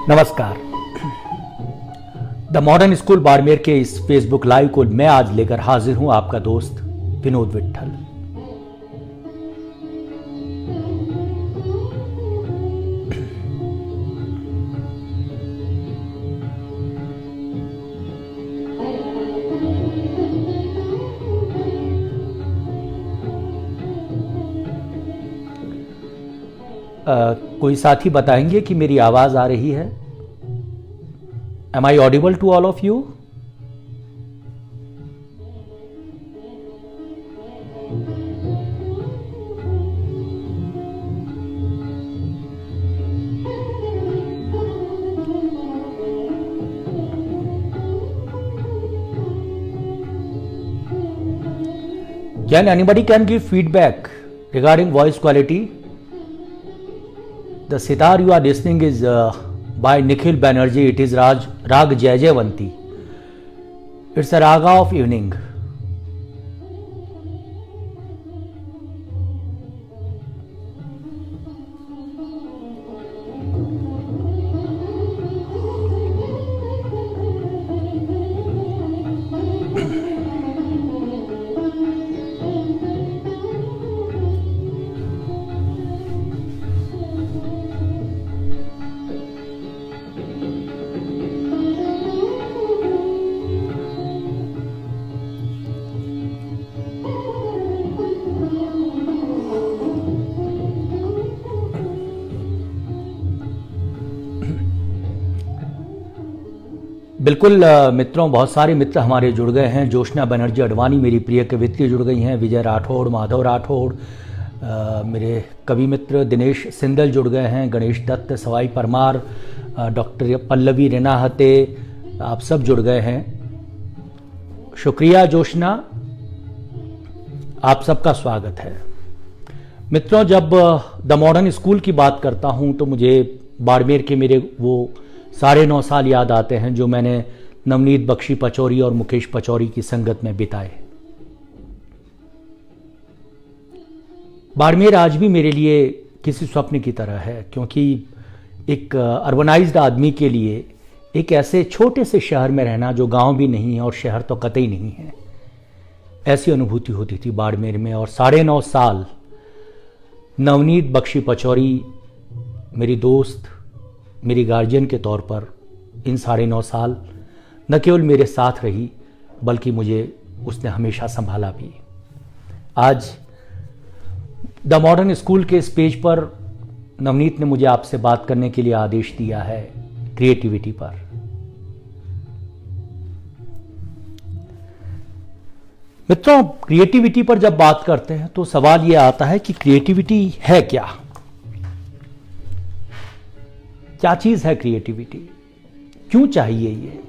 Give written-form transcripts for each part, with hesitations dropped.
नमस्कार। The modern school Barmer के इस फेसबुक लाइव को मैं आज लेकर हाजिर हूं, आपका दोस्त विनोद विट्ठल। कोई साथी बताएंगे कि मेरी आवाज आ रही है? Am I audible to all of you? Can anybody can give feedback regarding voice quality? The sitar you are listening is by Nikhil Banerjee. It is Rag Jai Jaivanti. It's a raga of evening. बिल्कुल मित्रों, बहुत सारे मित्र हमारे जुड़ गए हैं। जोशना बनर्जी अडवाणी मेरी प्रिय कवित्री जुड़ गई हैं। विजय राठौड़, माधव राठौड़, मेरे कवि मित्र दिनेश सिंदल जुड़ गए हैं। गणेश दत्त, सवाई परमार, डॉक्टर पल्लवी रेनाहते, आप सब जुड़ गए हैं। शुक्रिया जोशना, आप सबका स्वागत है। मित्रों, जब द मॉडर्न स्कूल की बात करता हूं तो मुझे बाड़मेर के मेरे वो 9.5 साल याद आते हैं जो मैंने नवनीत बख्शी पचौरी और मुकेश पचौरी की संगत में बिताए। बाड़मेर आज भी मेरे लिए किसी स्वप्न की तरह है, क्योंकि एक अर्बनाइज्ड आदमी के लिए एक ऐसे छोटे से शहर में रहना जो गांव भी नहीं है और शहर तो कतई नहीं है, ऐसी अनुभूति होती थी बाड़मेर में। और 9.5 साल नवनीत बख्शी पचौरी मेरी दोस्त, मेरी गार्जियन के तौर पर इन 9.5 साल न केवल मेरे साथ रही बल्कि मुझे उसने हमेशा संभाला भी। आज द मॉडर्न स्कूल के इस पेज पर नवनीत ने मुझे आपसे बात करने के लिए आदेश दिया है क्रिएटिविटी पर। मित्रों, क्रिएटिविटी पर जब बात करते हैं तो सवाल यह आता है कि क्रिएटिविटी है क्या? क्या चीज है क्रिएटिविटी? क्यों चाहिए ये?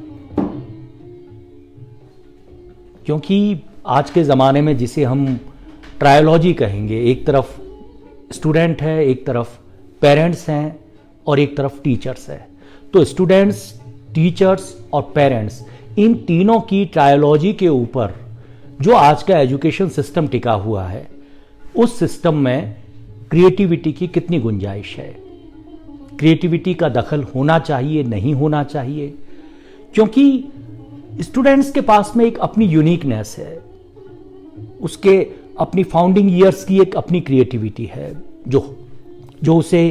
क्योंकि आज के ज़माने में जिसे हम ट्रायोलॉजी कहेंगे, एक तरफ स्टूडेंट है, एक तरफ पेरेंट्स हैं और एक तरफ टीचर्स है। तो स्टूडेंट्स, टीचर्स और पेरेंट्स, इन तीनों की ट्रायोलॉजी के ऊपर जो आज का एजुकेशन सिस्टम टिका हुआ है, उस सिस्टम में क्रिएटिविटी की कितनी गुंजाइश है? क्रिएटिविटी का दखल होना चाहिए, नहीं होना चाहिए? क्योंकि स्टूडेंट्स के पास में एक अपनी यूनिकनेस है, उसके अपनी फाउंडिंग ईयर्स की एक अपनी क्रिएटिविटी है जो उसे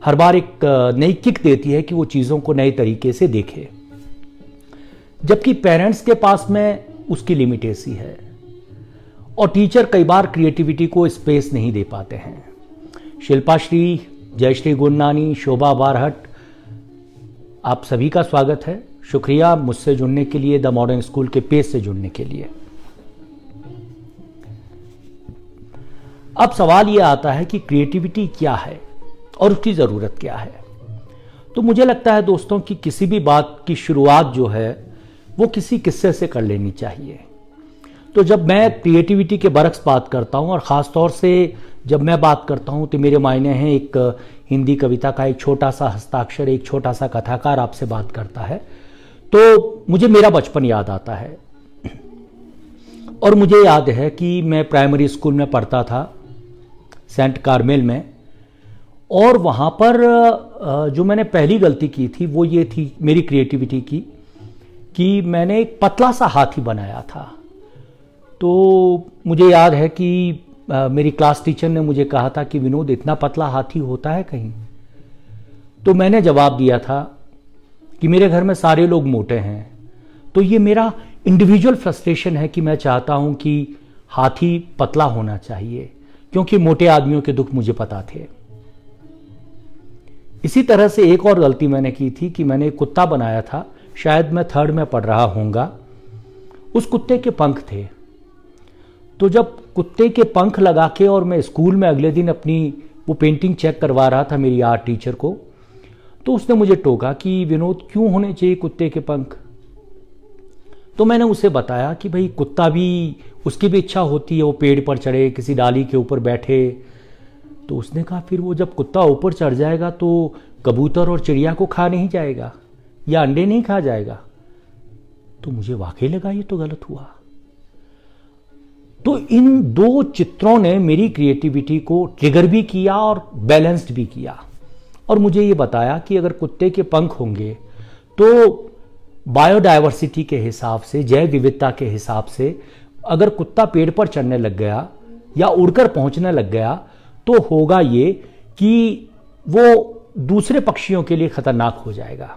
हर बार एक नई किक देती है कि वो चीज़ों को नए तरीके से देखे। जबकि पेरेंट्स के पास में उसकी लिमिटेसी है और टीचर कई बार क्रिएटिविटी को स्पेस नहीं दे पाते हैं। शिल्पा श्री, जयश्री गुरनानी, शोभा बारहट, आप सभी का स्वागत है। शुक्रिया मुझसे जुड़ने के लिए, द मॉडर्न स्कूल के पेज से जुड़ने के लिए। अब सवाल यह आता है कि क्रिएटिविटी क्या है और उसकी ज़रूरत क्या है। तो मुझे लगता है दोस्तों कि किसी भी बात की शुरुआत जो है वो किसी किस्से से कर लेनी चाहिए। तो जब मैं क्रिएटिविटी के बरक्स बात करता हूँ और ख़ास तौर से जब मैं बात करता हूँ तो मेरे मायने हैं एक हिंदी कविता का एक छोटा सा हस्ताक्षर, एक छोटा सा कथाकार आपसे बात करता है, तो मुझे मेरा बचपन याद आता है। और मुझे याद है कि मैं प्राइमरी स्कूल में पढ़ता था, सेंट कारमेल में, और वहाँ पर जो मैंने पहली गलती की थी वो ये थी मेरी क्रिएटिविटी की, कि मैंने एक पतला सा हाथी बनाया था। तो मुझे याद है कि मेरी क्लास टीचर ने मुझे कहा था कि विनोद, इतना पतला हाथी होता है कहीं? तो मैंने जवाब दिया था कि मेरे घर में सारे लोग मोटे हैं, तो ये मेरा इंडिविजुअल फ्रस्ट्रेशन है कि मैं चाहता हूं कि हाथी पतला होना चाहिए, क्योंकि मोटे आदमियों के दुख मुझे पता थे। इसी तरह से एक और गलती मैंने की थी कि मैंने एक कुत्ता बनाया था, शायद मैं 3rd में पढ़ रहा होऊंगा। उस कुत्ते के पंख थे, तो जब कुत्ते के पंख लगा के और मैं स्कूल में अगले दिन अपनी वो पेंटिंग चेक करवा रहा था मेरी आर्ट टीचर को, तो उसने मुझे टोका कि विनोद, क्यों होने चाहिए कुत्ते के पंख? तो मैंने उसे बताया कि भाई कुत्ता भी, उसकी भी इच्छा होती है वो पेड़ पर चढ़े, किसी डाली के ऊपर बैठे। तो उसने कहा फिर वो जब कुत्ता ऊपर चढ़ जाएगा तो कबूतर और चिड़िया को खा नहीं जाएगा या अंडे नहीं खा जाएगा? तो मुझे वाकई लगा ये तो गलत हुआ। तो इन 2 चित्रों ने मेरी क्रिएटिविटी को ट्रिगर भी किया और बैलेंस्ड भी किया, और मुझे ये बताया कि अगर कुत्ते के पंख होंगे तो बायोडायवर्सिटी के हिसाब से, जैव विविधता के हिसाब से, अगर कुत्ता पेड़ पर चढ़ने लग गया या उड़कर पहुंचने लग गया तो होगा ये कि वो दूसरे पक्षियों के लिए खतरनाक हो जाएगा।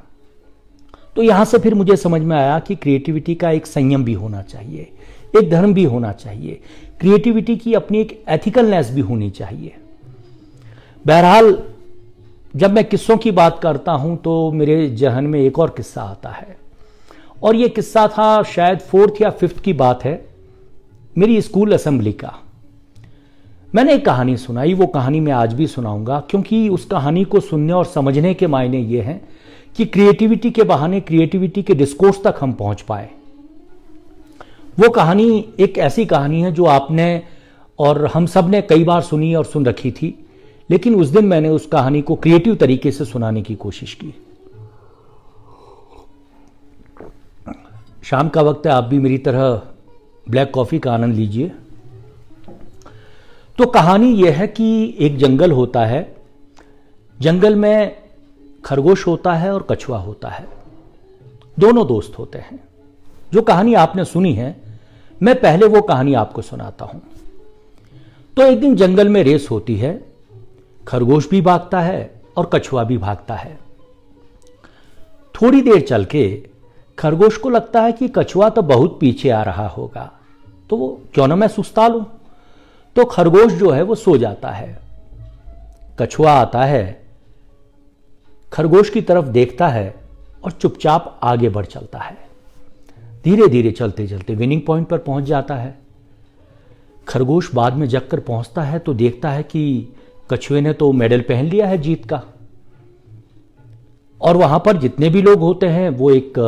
तो यहां से फिर मुझे समझ में आया कि क्रिएटिविटी का एक संयम भी होना चाहिए, एक धर्म भी होना चाहिए, क्रिएटिविटी की अपनी एक एथिकलनेस भी होनी चाहिए। बहरहाल, जब मैं किस्सों की बात करता हूं तो मेरे जहन में एक और किस्सा आता है, और ये किस्सा था शायद 4th या 5th की बात है, मेरी स्कूल असेंबली का। मैंने एक कहानी सुनाई, वो कहानी मैं आज भी सुनाऊंगा, क्योंकि उस कहानी को सुनने और समझने के मायने ये हैं कि क्रिएटिविटी के बहाने क्रिएटिविटी के डिस्कोर्स तक हम पहुंच पाए। वो कहानी एक ऐसी कहानी है जो आपने और हम सब ने कई बार सुनी और सुन रखी थी, लेकिन उस दिन मैंने उस कहानी को क्रिएटिव तरीके से सुनाने की कोशिश की। शाम का वक्त है, आप भी मेरी तरह ब्लैक कॉफी का आनंद लीजिए। तो कहानी यह है कि एक जंगल होता है, जंगल में खरगोश होता है और कछुआ होता है, दोनों दोस्त होते हैं। जो कहानी आपने सुनी है, मैं पहले वो कहानी आपको सुनाता हूं। तो एक दिन जंगल में रेस होती है, खरगोश भी भागता है और कछुआ भी भागता है। थोड़ी देर चल के खरगोश को लगता है कि कछुआ तो बहुत पीछे आ रहा होगा, तो वो क्यों ना मैं सुस्ता लूं। तो खरगोश जो है वो सो जाता है। कछुआ आता है, खरगोश की तरफ देखता है और चुपचाप आगे बढ़ चलता है। धीरे धीरे चलते चलते विनिंग पॉइंट पर पहुंच जाता है। खरगोश बाद में जग कर पहुंचता है तो देखता है कि कछुए ने तो मेडल पहन लिया है जीत का, और वहां पर जितने भी लोग होते हैं वो एक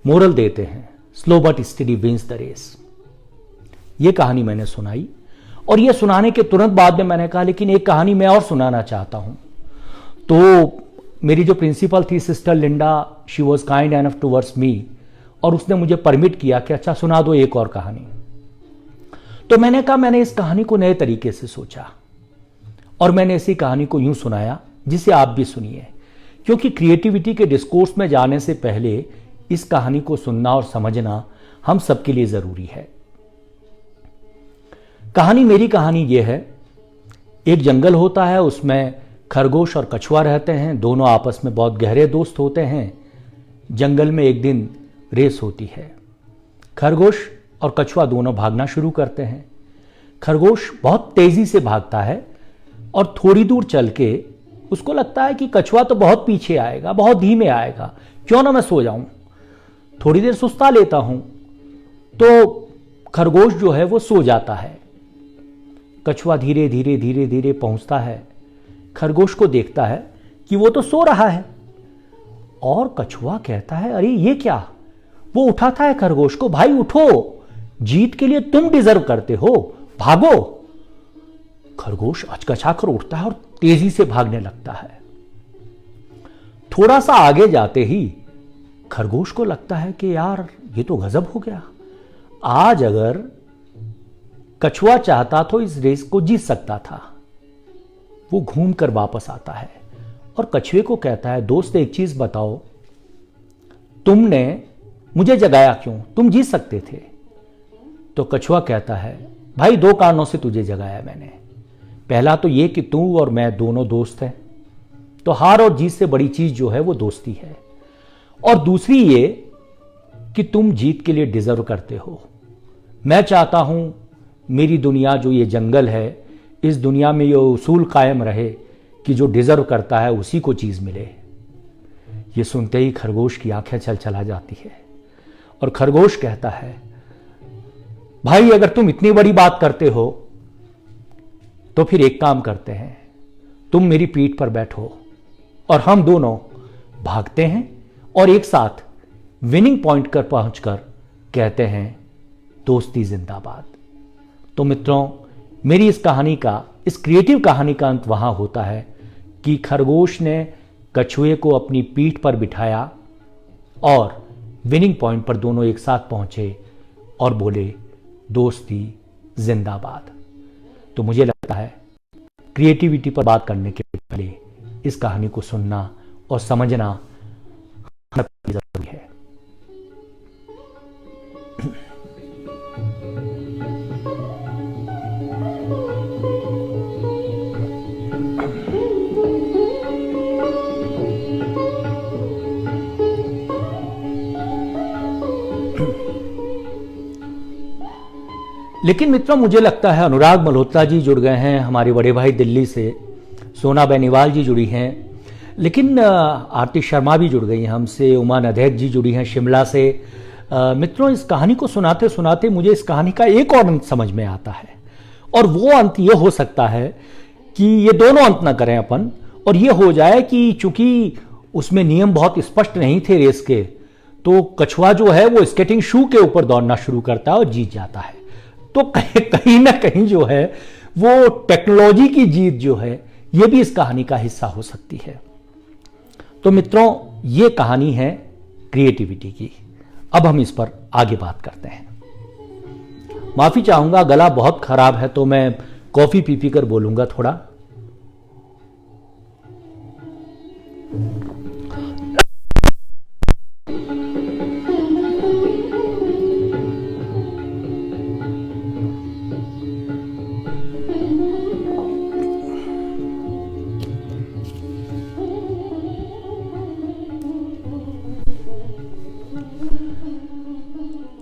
मोरल देते हैं, slow but steady wins the race. ये कहानी मैंने सुनाई, और ये सुनाने के तुरंत बाद में मैंने कहा लेकिन एक कहानी मैं और सुनाना चाहता हूं। तो मेरी जो प्रिंसिपल थी sister Linda, she was kind enough towards me, और उसने मुझे परमिट किया कि अच्छा सुना दो एक और कहानी। तो मैंने कहा मैंने इस कहानी को नए तरीके से सोचा, और मैंने इसी कहानी को यूं सुनाया जिसे आप भी सुनिए, क्योंकि क्रिएटिविटी के डिस्कोर्स में जाने से पहले इस कहानी को सुनना और समझना हम सबके लिए जरूरी है। मेरी कहानी यह है, एक जंगल होता है, उसमें खरगोश और कछुआ रहते हैं, दोनों आपस में बहुत गहरे दोस्त होते हैं। जंगल में एक दिन रेस होती है, खरगोश और कछुआ दोनों भागना शुरू करते हैं। खरगोश बहुत तेजी से भागता है और थोड़ी दूर चल के उसको लगता है कि कछुआ तो बहुत पीछे आएगा, बहुत धीमे आएगा, क्यों ना मैं सो जाऊं, थोड़ी देर सुस्ता लेता हूं। तो खरगोश जो है वो सो जाता है। कछुआ धीरे धीरे धीरे धीरे पहुंचता है, खरगोश को देखता है कि वो तो सो रहा है, और कछुआ कहता है अरे ये क्या। वो उठाता है खरगोश को, भाई उठो, जीत के लिए तुम डिजर्व करते हो, भागो। खरगोश अचकचाकर उठता है और तेजी से भागने लगता है। थोड़ा सा आगे जाते ही खरगोश को लगता है कि यार ये तो गजब हो गया, आज अगर कछुआ चाहता तो इस रेस को जीत सकता था, वो घूम कर वापस आता है और कछुए को कहता है, दोस्त एक चीज बताओ, तुमने मुझे जगाया क्यों, तुम जीत सकते थे। तो कछुआ कहता है, भाई 2 कारणों से तुझे जगाया मैंने। पहला तो ये कि तू और मैं दोनों दोस्त हैं, तो हार और जीत से बड़ी चीज जो है वो दोस्ती है। और दूसरी ये कि तुम जीत के लिए डिजर्व करते हो। मैं चाहता हूं मेरी दुनिया जो ये जंगल है, इस दुनिया में ये उसूल कायम रहे कि जो डिजर्व करता है उसी को चीज मिले। ये सुनते ही खरगोश की आंखें छलछला जाती है और खरगोश कहता है, भाई अगर तुम इतनी बड़ी बात करते हो तो फिर एक काम करते हैं, तुम मेरी पीठ पर बैठो और हम दोनों भागते हैं और एक साथ विनिंग पॉइंट पर पहुंचकर कहते हैं, दोस्ती जिंदाबाद। तो मित्रों, मेरी इस कहानी का, इस क्रिएटिव कहानी का अंत वहां होता है कि खरगोश ने कछुए को अपनी पीठ पर बिठाया और विनिंग पॉइंट पर दोनों एक साथ पहुंचे और बोले, दोस्ती जिंदाबाद। तो मुझे लगता है क्रिएटिविटी पर बात करने के पहले इस कहानी को सुनना और समझना जरूरी है। लेकिन मित्रों, मुझे लगता है अनुराग मल्होत्रा जी जुड़ गए हैं, हमारे बड़े भाई दिल्ली से सोना बेनीवाल जी जुड़ी हैं, लेकिन आरती शर्मा भी जुड़ गई हैं हमसे, उमा नधैक जी जुड़ी हैं शिमला से। मित्रों, इस कहानी को सुनाते सुनाते मुझे इस कहानी का एक और अंत समझ में आता है, और वो अंत ये हो सकता है कि ये दोनों अंत ना करें अपन, और ये हो जाए कि चूंकि उसमें नियम बहुत स्पष्ट नहीं थे रेस के, तो कछुआ जो है वो स्केटिंग शू के ऊपर दौड़ना शुरू करता है और जीत जाता है। तो कहीं ना कहीं जो है वो टेक्नोलॉजी की जीत जो है ये भी इस कहानी का हिस्सा हो सकती है। तो मित्रों, ये कहानी है क्रिएटिविटी की। अब हम इस पर आगे बात करते हैं। माफी चाहूंगा, गला बहुत खराब है तो मैं कॉफी पी पी कर बोलूंगा थोड़ा।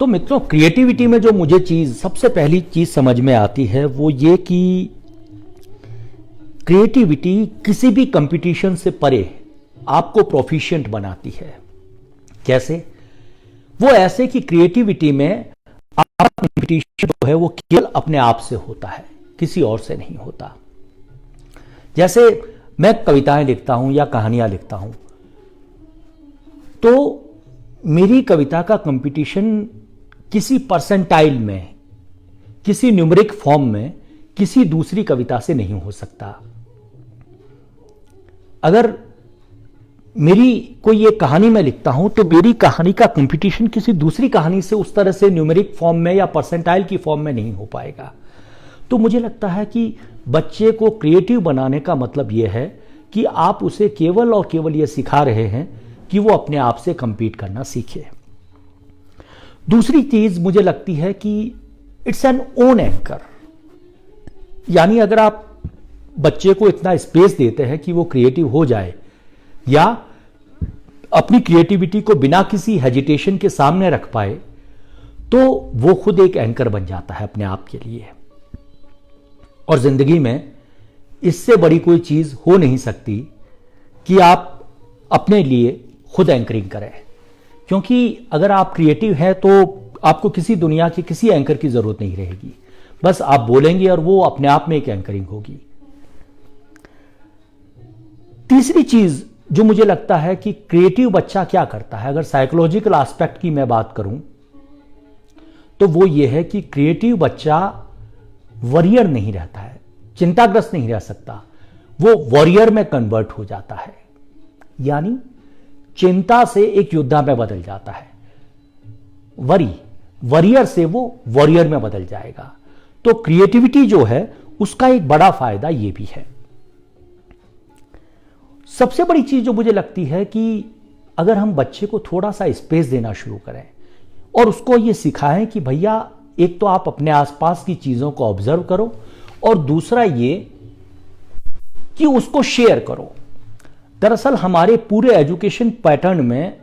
तो मित्रों, क्रिएटिविटी में जो मुझे सबसे पहली चीज समझ में आती है वो ये कि क्रिएटिविटी किसी भी कंपटीशन से परे आपको प्रोफिशिएंट बनाती है। कैसे? वो ऐसे कि क्रिएटिविटी में आपका कंपटीशन जो है वो केवल अपने आप से होता है, किसी और से नहीं होता। जैसे मैं कविताएं लिखता हूं या कहानियां लिखता हूं, तो मेरी कविता का कंपटीशन किसी परसेंटाइल में, किसी न्यूमेरिक फॉर्म में किसी दूसरी कविता से नहीं हो सकता। अगर मेरी कोई एक कहानी मैं लिखता हूं तो मेरी कहानी का कंपटीशन किसी दूसरी कहानी से उस तरह से न्यूमेरिक फॉर्म में या परसेंटाइल की फॉर्म में नहीं हो पाएगा। तो मुझे लगता है कि बच्चे को क्रिएटिव बनाने का मतलब यह है कि आप उसे केवल और केवल यह सिखा रहे हैं कि वो अपने आप से कंपीट करना सीखे। दूसरी चीज मुझे लगती है कि इट्स एन ओन एंकर, यानी अगर आप बच्चे को इतना स्पेस देते हैं कि वो क्रिएटिव हो जाए या अपनी क्रिएटिविटी को बिना किसी हेजिटेशन के सामने रख पाए, तो वो खुद एक एंकर बन जाता है अपने आप के लिए। और जिंदगी में इससे बड़ी कोई चीज हो नहीं सकती कि आप अपने लिए खुद एंकरिंग करें, क्योंकि अगर आप क्रिएटिव हैं तो आपको किसी दुनिया के किसी एंकर की जरूरत नहीं रहेगी, बस आप बोलेंगे और वो अपने आप में एक एंकरिंग होगी। तीसरी चीज जो मुझे लगता है कि क्रिएटिव बच्चा क्या करता है, अगर साइकोलॉजिकल एस्पेक्ट की मैं बात करूं, तो वो ये है कि क्रिएटिव बच्चा वॉरियर नहीं रहता है, चिंताग्रस्त नहीं रह सकता, वो वॉरियर में कन्वर्ट हो जाता है, यानी चिंता से एक योद्धा में बदल जाता है। वॉरियर से वो वॉरियर में बदल जाएगा। तो क्रिएटिविटी जो है उसका एक बड़ा फायदा ये भी है। सबसे बड़ी चीज जो मुझे लगती है कि अगर हम बच्चे को थोड़ा सा स्पेस देना शुरू करें और उसको ये सिखाएं कि भैया एक तो आप अपने आसपास की चीजों को ऑब्जर्व करो और दूसरा ये कि उसको शेयर करो। दरअसल हमारे पूरे एजुकेशन पैटर्न में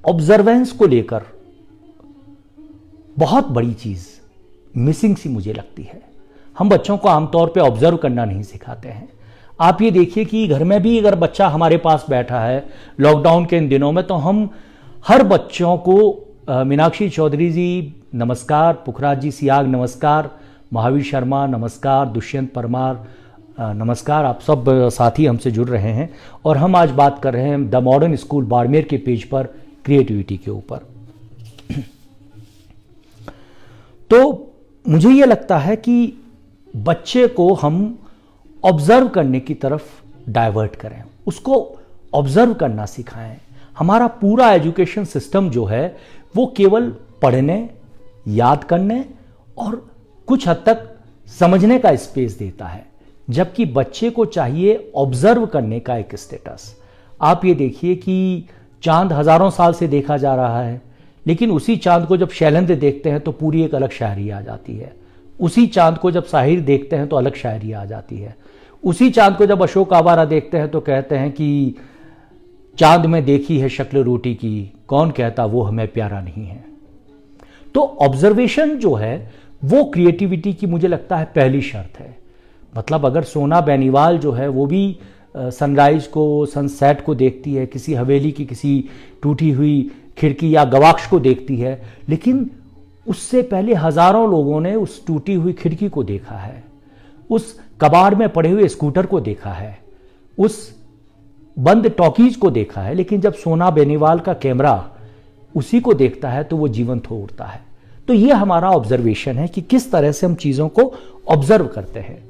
ऑब्जर्वेंस को लेकर बहुत बड़ी चीज मिसिंग सी मुझे लगती है। हम बच्चों को आमतौर पे ऑब्जर्व करना नहीं सिखाते हैं। आप ये देखिए कि घर में भी अगर बच्चा हमारे पास बैठा है लॉकडाउन के इन दिनों में, तो हम हर बच्चों को मीनाक्षी चौधरी जी नमस्कार, पुखराज जी सियाग नमस्कार, महावीर शर्मा नमस्कार, दुष्यंत परमार नमस्कार, आप सब साथी हमसे जुड़ रहे हैं और हम आज बात कर रहे हैं द मॉडर्न स्कूल बाड़मेर के पेज पर क्रिएटिविटी के ऊपर। तो मुझे यह लगता है कि बच्चे को हम ऑब्जर्व करने की तरफ डाइवर्ट करें, उसको ऑब्जर्व करना सिखाएं। हमारा पूरा एजुकेशन सिस्टम जो है वो केवल पढ़ने, याद करने और कुछ हद तक समझने का स्पेस देता है, जबकि बच्चे को चाहिए ऑब्जर्व करने का एक स्टेटस। आप ये देखिए कि चांद हजारों साल से देखा जा रहा है, लेकिन उसी चांद को जब शैलेंद्र देखते हैं तो पूरी एक अलग शायरी आ जाती है। उसी चांद को जब साहिर देखते हैं तो अलग शायरी आ जाती है। उसी चांद को जब अशोक आवारा देखते हैं तो कहते हैं कि चांद में देखी है शक्ल रोटी की, कौन कहता वो हमें प्यारा नहीं है। तो ऑब्जर्वेशन जो है वो क्रिएटिविटी की मुझे लगता है पहली शर्त है। मतलब अगर सोना बेनीवाल जो है वो भी सनराइज को, सनसेट को देखती है, किसी हवेली की किसी टूटी हुई खिड़की या गवाक्ष को देखती है, लेकिन उससे पहले हजारों लोगों ने उस टूटी हुई खिड़की को देखा है, उस कबाड़ में पड़े हुए स्कूटर को देखा है, उस बंद टॉकीज को देखा है। लेकिन जब सोना बेनीवाल का कैमरा उसी को देखता है तो वो जीवंत हो उठता है। तो ये हमारा ऑब्जर्वेशन है कि किस तरह से हम चीजों को ऑब्जर्व करते हैं,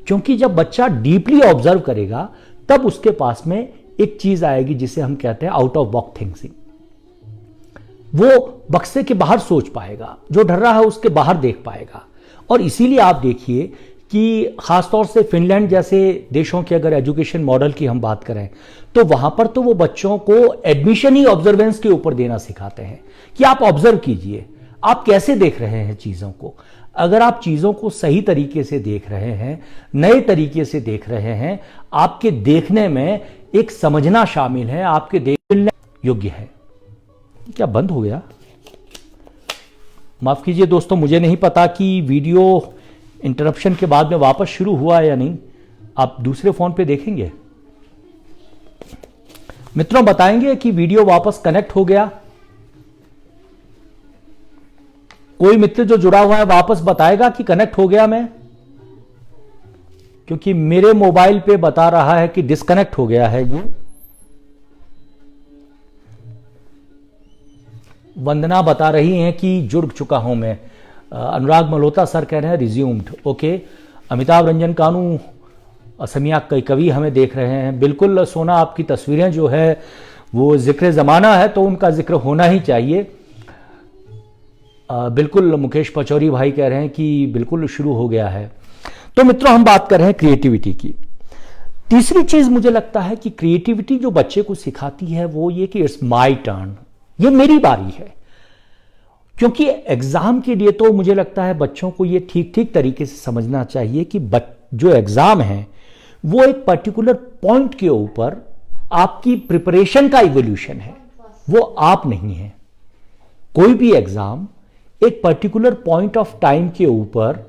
क्योंकि जब बच्चा डीपली ऑब्जर्व करेगा तब उसके पास में एक चीज आएगी जिसे हम कहते हैं आउट ऑफ बॉक्स थिंकिंग। वो बक्से के बाहर सोच पाएगा, जो डर रहा है उसके बाहर देख पाएगा। और इसीलिए आप देखिए कि खासतौर से फिनलैंड जैसे देशों के अगर एजुकेशन मॉडल की हम बात करें तो वहां पर तो वो बच्चों को एडमिशन ही ऑब्जर्वेंस के ऊपर देना सिखाते हैं कि आप ऑब्जर्व कीजिए, आप कैसे देख रहे हैं चीजों को। अगर आप चीजों को सही तरीके से देख रहे हैं, नए तरीके से देख रहे हैं, आपके देखने में एक समझना शामिल है, आपके देखने योग्य है। क्या बंद हो गया? माफ कीजिए दोस्तों, मुझे नहीं पता कि वीडियो इंटरप्शन के बाद में वापस शुरू हुआ या नहीं। आप दूसरे फोन पे देखेंगे। मित्रों बताएंगे कि वीडियो वापस कनेक्ट हो गया। कोई मित्र जो जुड़ा हुआ है वापस बताएगा कि कनेक्ट हो गया मैं, क्योंकि मेरे मोबाइल पे बता रहा है कि डिस्कनेक्ट हो गया है। ये वंदना बता रही हैं कि जुड़ चुका हूं मैं। अनुराग मल्होत्रा सर कह रहे हैं रिज्यूम्ड। ओके। अमिताभ रंजन कानू असमिया कवि हमें देख रहे हैं। बिल्कुल सोना, आपकी तस्वीरें जो है वो जिक्र जमाना है तो उनका जिक्र होना ही चाहिए। बिल्कुल मुकेश पचौरी भाई कह रहे हैं कि बिल्कुल शुरू हो गया है। तो मित्रों हम बात कर रहे हैं क्रिएटिविटी की। तीसरी चीज मुझे लगता है कि क्रिएटिविटी जो बच्चे को सिखाती है वो ये कि इट्स माय टर्न, ये मेरी बारी है। क्योंकि एग्जाम के लिए तो मुझे लगता है बच्चों को ये ठीक ठीक तरीके से समझना चाहिए कि जो एग्जाम है वो एक पर्टिकुलर पॉइंट के ऊपर आपकी प्रिपरेशन का इवोल्यूशन है, वो आप नहीं है। कोई भी एग्जाम एक पर्टिकुलर पॉइंट ऑफ टाइम के ऊपर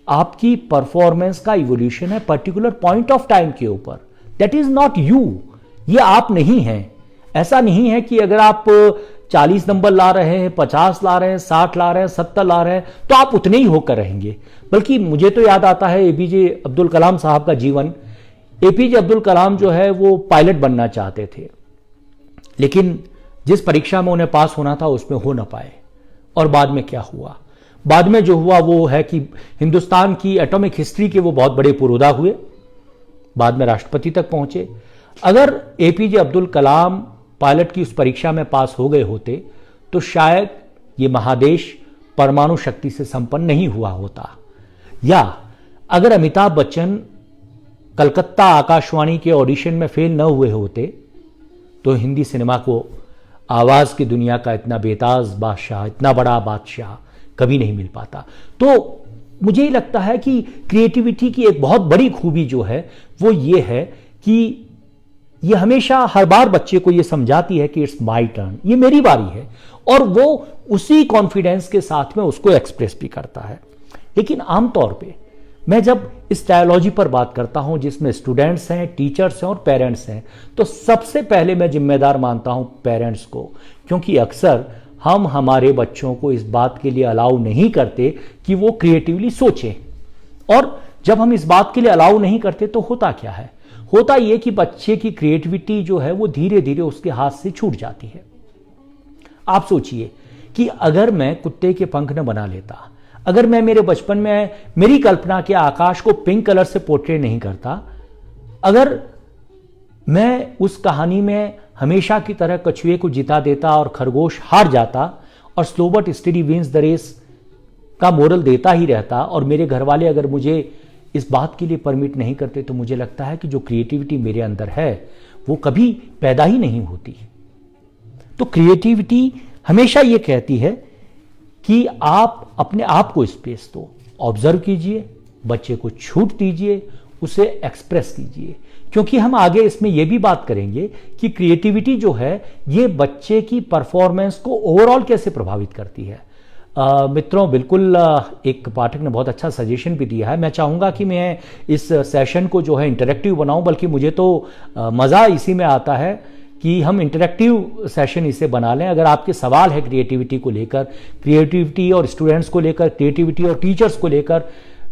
आपकी परफॉर्मेंस का इवोल्यूशन है, पर्टिकुलर पॉइंट ऑफ टाइम के ऊपर। दैट इज नॉट यू, ये आप नहीं हैं। ऐसा नहीं है कि अगर आप 40 नंबर ला रहे हैं, 50 ला रहे हैं, 60 ला रहे हैं, 70 ला रहे हैं तो आप उतने ही होकर रहेंगे। बल्कि मुझे तो याद आता है एपीजे अब्दुल कलाम साहब का जीवन। एपीजे अब्दुल कलाम जो है वो पायलट बनना चाहते थे, लेकिन जिस परीक्षा में उन्हें पास होना था उसमें हो ना पाए। और बाद में क्या हुआ? बाद में जो हुआ वो है कि हिंदुस्तान की एटॉमिक हिस्ट्री के वो बहुत बड़े पुरोधा हुए, बाद में राष्ट्रपति तक पहुंचे। अगर एपीजे अब्दुल कलाम पायलट की उस परीक्षा में पास हो गए होते तो शायद ये महादेश परमाणु शक्ति से संपन्न नहीं हुआ होता। या अगर अमिताभ बच्चन कलकत्ता आकाशवाणी के ऑडिशन में फेल न हुए होते तो हिंदी सिनेमा को आवाज की दुनिया का इतना बेताज बादशाह, इतना बड़ा बादशाह कभी नहीं मिल पाता। तो मुझे लगता है कि क्रिएटिविटी की एक बहुत बड़ी खूबी जो है वो ये है कि ये हमेशा हर बार बच्चे को ये समझाती है कि इट्स माय टर्न, ये मेरी बारी है, और वो उसी कॉन्फिडेंस के साथ में उसको एक्सप्रेस भी करता है। लेकिन आमतौर पे मैं जब इस डायलॉजी पर बात करता हूं जिसमें स्टूडेंट्स हैं, टीचर्स हैं और पेरेंट्स हैं, तो सबसे पहले मैं जिम्मेदार मानता हूं पेरेंट्स को, क्योंकि अक्सर हम हमारे बच्चों को इस बात के लिए अलाउ नहीं करते कि वो क्रिएटिवली सोचें। और जब हम इस बात के लिए अलाउ नहीं करते तो होता क्या है, होता यह कि बच्चे की क्रिएटिविटी जो है वो धीरे धीरे उसके हाथ से छूट जाती है। आप सोचिए कि अगर मैं कुत्ते के पंख न बना लेता, अगर मैं मेरे बचपन में मेरी कल्पना के आकाश को पिंक कलर से पोर्ट्रेट नहीं करता, अगर मैं उस कहानी में हमेशा की तरह कछुए को जिता देता और खरगोश हार जाता और slow but steady wins the race का मोरल देता ही रहता, और मेरे घर वाले अगर मुझे इस बात के लिए परमिट नहीं करते, तो मुझे लगता है कि जो क्रिएटिविटी मेरे अंदर है वो कभी पैदा ही नहीं होती। तो क्रिएटिविटी हमेशा ये कहती है कि आप अपने आप को स्पेस दो, ऑब्जर्व कीजिए, बच्चे को छूट दीजिए, उसे एक्सप्रेस कीजिए। क्योंकि हम आगे इसमें यह भी बात करेंगे कि क्रिएटिविटी जो है ये बच्चे की परफॉर्मेंस को ओवरऑल कैसे प्रभावित करती है। मित्रों, बिल्कुल एक पाठक ने बहुत अच्छा सजेशन भी दिया है। मैं चाहूँगा कि मैं इस सेशन को जो है इंटरेक्टिव बनाऊं, बल्कि मुझे तो मज़ा इसी में आता है कि हम इंटरेक्टिव सेशन इसे बना लें। अगर आपके सवाल है क्रिएटिविटी को लेकर, क्रिएटिविटी और स्टूडेंट्स को लेकर, क्रिएटिविटी और टीचर्स को लेकर,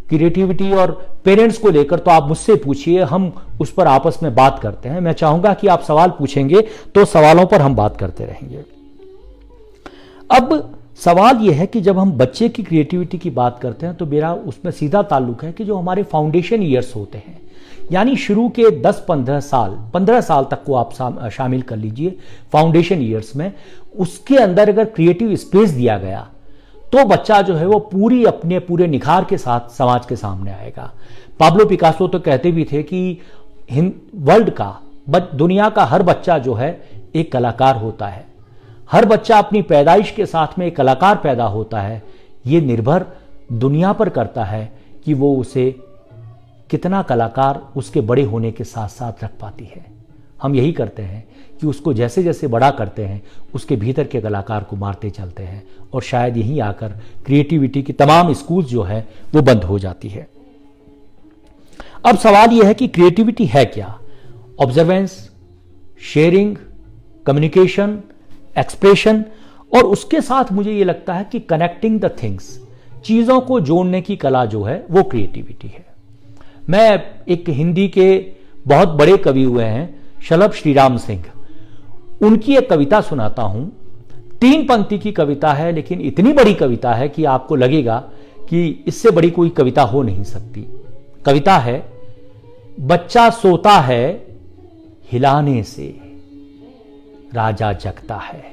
क्रिएटिविटी और पेरेंट्स को लेकर, तो आप मुझसे पूछिए, हम उस पर आपस में बात करते हैं। मैं चाहूँगा कि आप सवाल पूछेंगे तो सवालों पर हम बात करते रहेंगे। अब सवाल यह है कि जब हम बच्चे की क्रिएटिविटी की बात करते हैं तो मेरा उसमें सीधा ताल्लुक है कि जो हमारे फाउंडेशन ईयर्स होते हैं, यानी शुरू के 10-15 साल, 15 साल तक को आप शामिल कर लीजिए फाउंडेशन ईयर्स में, उसके अंदर अगर क्रिएटिव स्पेस दिया गया तो बच्चा जो है वो पूरी अपने पूरे निखार के साथ समाज के सामने आएगा। पाब्लो पिकासो तो कहते भी थे कि वर्ल्ड का, दुनिया का हर बच्चा जो है एक कलाकार होता है। हर बच्चा अपनी पैदाइश के साथ में एक कलाकार पैदा होता है। ये निर्भर दुनिया पर करता है कि वो उसे कितना कलाकार उसके बड़े होने के साथ साथ रख पाती है। हम यही करते हैं कि उसको जैसे जैसे बड़ा करते हैं उसके भीतर के कलाकार को मारते चलते हैं, और शायद यहीं आकर क्रिएटिविटी की तमाम स्कूल जो है वो बंद हो जाती है। अब सवाल यह है कि क्रिएटिविटी है क्या? ऑब्जर्वेंस, शेयरिंग, कम्युनिकेशन, एक्सप्रेशन, और उसके साथ मुझे ये लगता है कि कनेक्टिंग द थिंग्स, चीजों को जोड़ने की कला जो है वो क्रिएटिविटी है। मैं एक हिंदी के बहुत बड़े कवि हुए हैं शलभ श्रीराम सिंह, उनकी एक कविता सुनाता हूं। 3 पंक्ति की कविता है, लेकिन इतनी बड़ी कविता है कि आपको लगेगा कि इससे बड़ी कोई कविता हो नहीं सकती। कविता है, बच्चा सोता है हिलाने से राजा जगता है।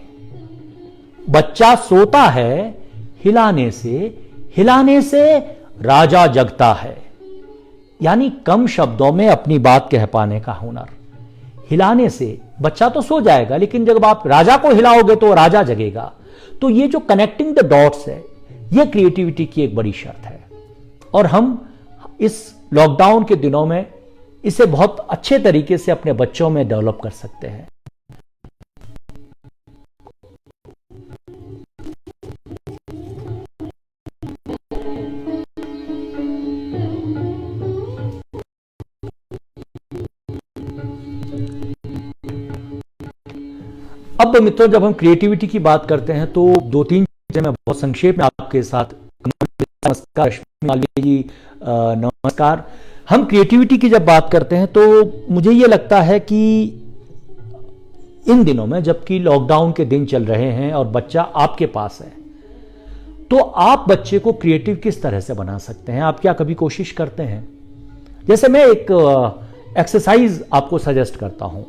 बच्चा सोता है हिलाने से राजा जगता है। यानी कम शब्दों में अपनी बात कह पाने का हुनर। हिलाने से बच्चा तो सो जाएगा, लेकिन जब आप राजा को हिलाओगे तो राजा जगेगा। तो ये जो कनेक्टिंग द डॉट्स है, ये क्रिएटिविटी की एक बड़ी शर्त है, और हम इस लॉकडाउन के दिनों में इसे बहुत अच्छे तरीके से अपने बच्चों में डेवलप कर सकते हैं। अब मित्रों, जब हम क्रिएटिविटी की बात करते हैं तो 2-3 चीजें मैं बहुत संक्षेप में आपके साथ। नमस्कार रश्मि मालवीय जी, नमस्कार। हम क्रिएटिविटी की जब बात करते हैं तो मुझे ये लगता है कि इन दिनों में, जबकि लॉकडाउन के दिन चल रहे हैं और बच्चा आपके पास है, तो आप बच्चे को क्रिएटिव किस तरह से बना सकते हैं? आप क्या कभी कोशिश करते हैं? जैसे मैं एक एक्सरसाइज आपको सजेस्ट करता हूं।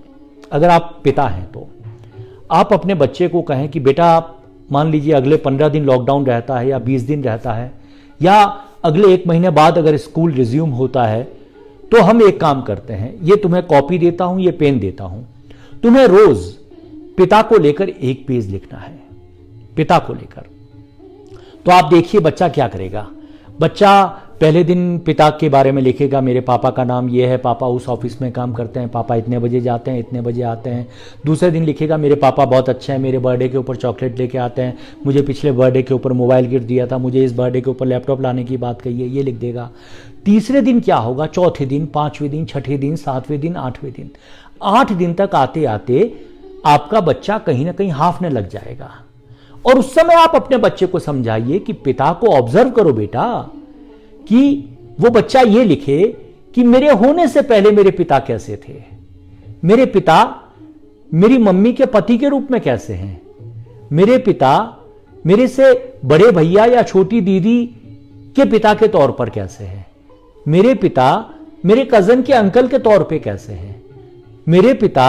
अगर आप पिता हैं तो आप अपने बच्चे को कहें कि बेटा, मान लीजिए अगले 15 दिन लॉकडाउन रहता है या 20 दिन रहता है, या अगले 1 महीने बाद अगर स्कूल रिज्यूम होता है, तो हम एक काम करते हैं, ये तुम्हें कॉपी देता हूं, ये पेन देता हूं, तुम्हें रोज पिता को लेकर एक पेज लिखना है, पिता को लेकर। तो आप देखिए बच्चा क्या करेगा। बच्चा पहले दिन पिता के बारे में लिखेगा, मेरे पापा का नाम ये है, पापा उस ऑफिस में काम करते हैं, पापा इतने बजे जाते हैं, इतने बजे आते हैं। दूसरे दिन लिखेगा, मेरे पापा बहुत अच्छे हैं, मेरे बर्थडे के ऊपर चॉकलेट लेके आते हैं, मुझे पिछले बर्थडे के ऊपर मोबाइल गिफ्ट दिया था, मुझे इस बर्थडे के ऊपर लैपटॉप लाने की बात कही है, ये लिख देगा। तीसरे दिन क्या होगा, चौथे दिन, पांचवें दिन, छठे दिन, सातवें दिन, आठवें दिन, 8 दिन तक आते आते आपका बच्चा कहीं ना कहीं हाफने लग जाएगा। और उस समय आप अपने बच्चे को समझाइए कि पिता को ऑब्जर्व करो बेटा, कि वो बच्चा ये लिखे कि मेरे होने से पहले मेरे पिता कैसे थे, मेरे पिता मेरी मम्मी के पति के रूप में कैसे हैं, मेरे पिता मेरे से बड़े भैया या छोटी दीदी के पिता के तौर पर कैसे हैं, मेरे पिता मेरे कजन के अंकल के तौर पे कैसे हैं, मेरे पिता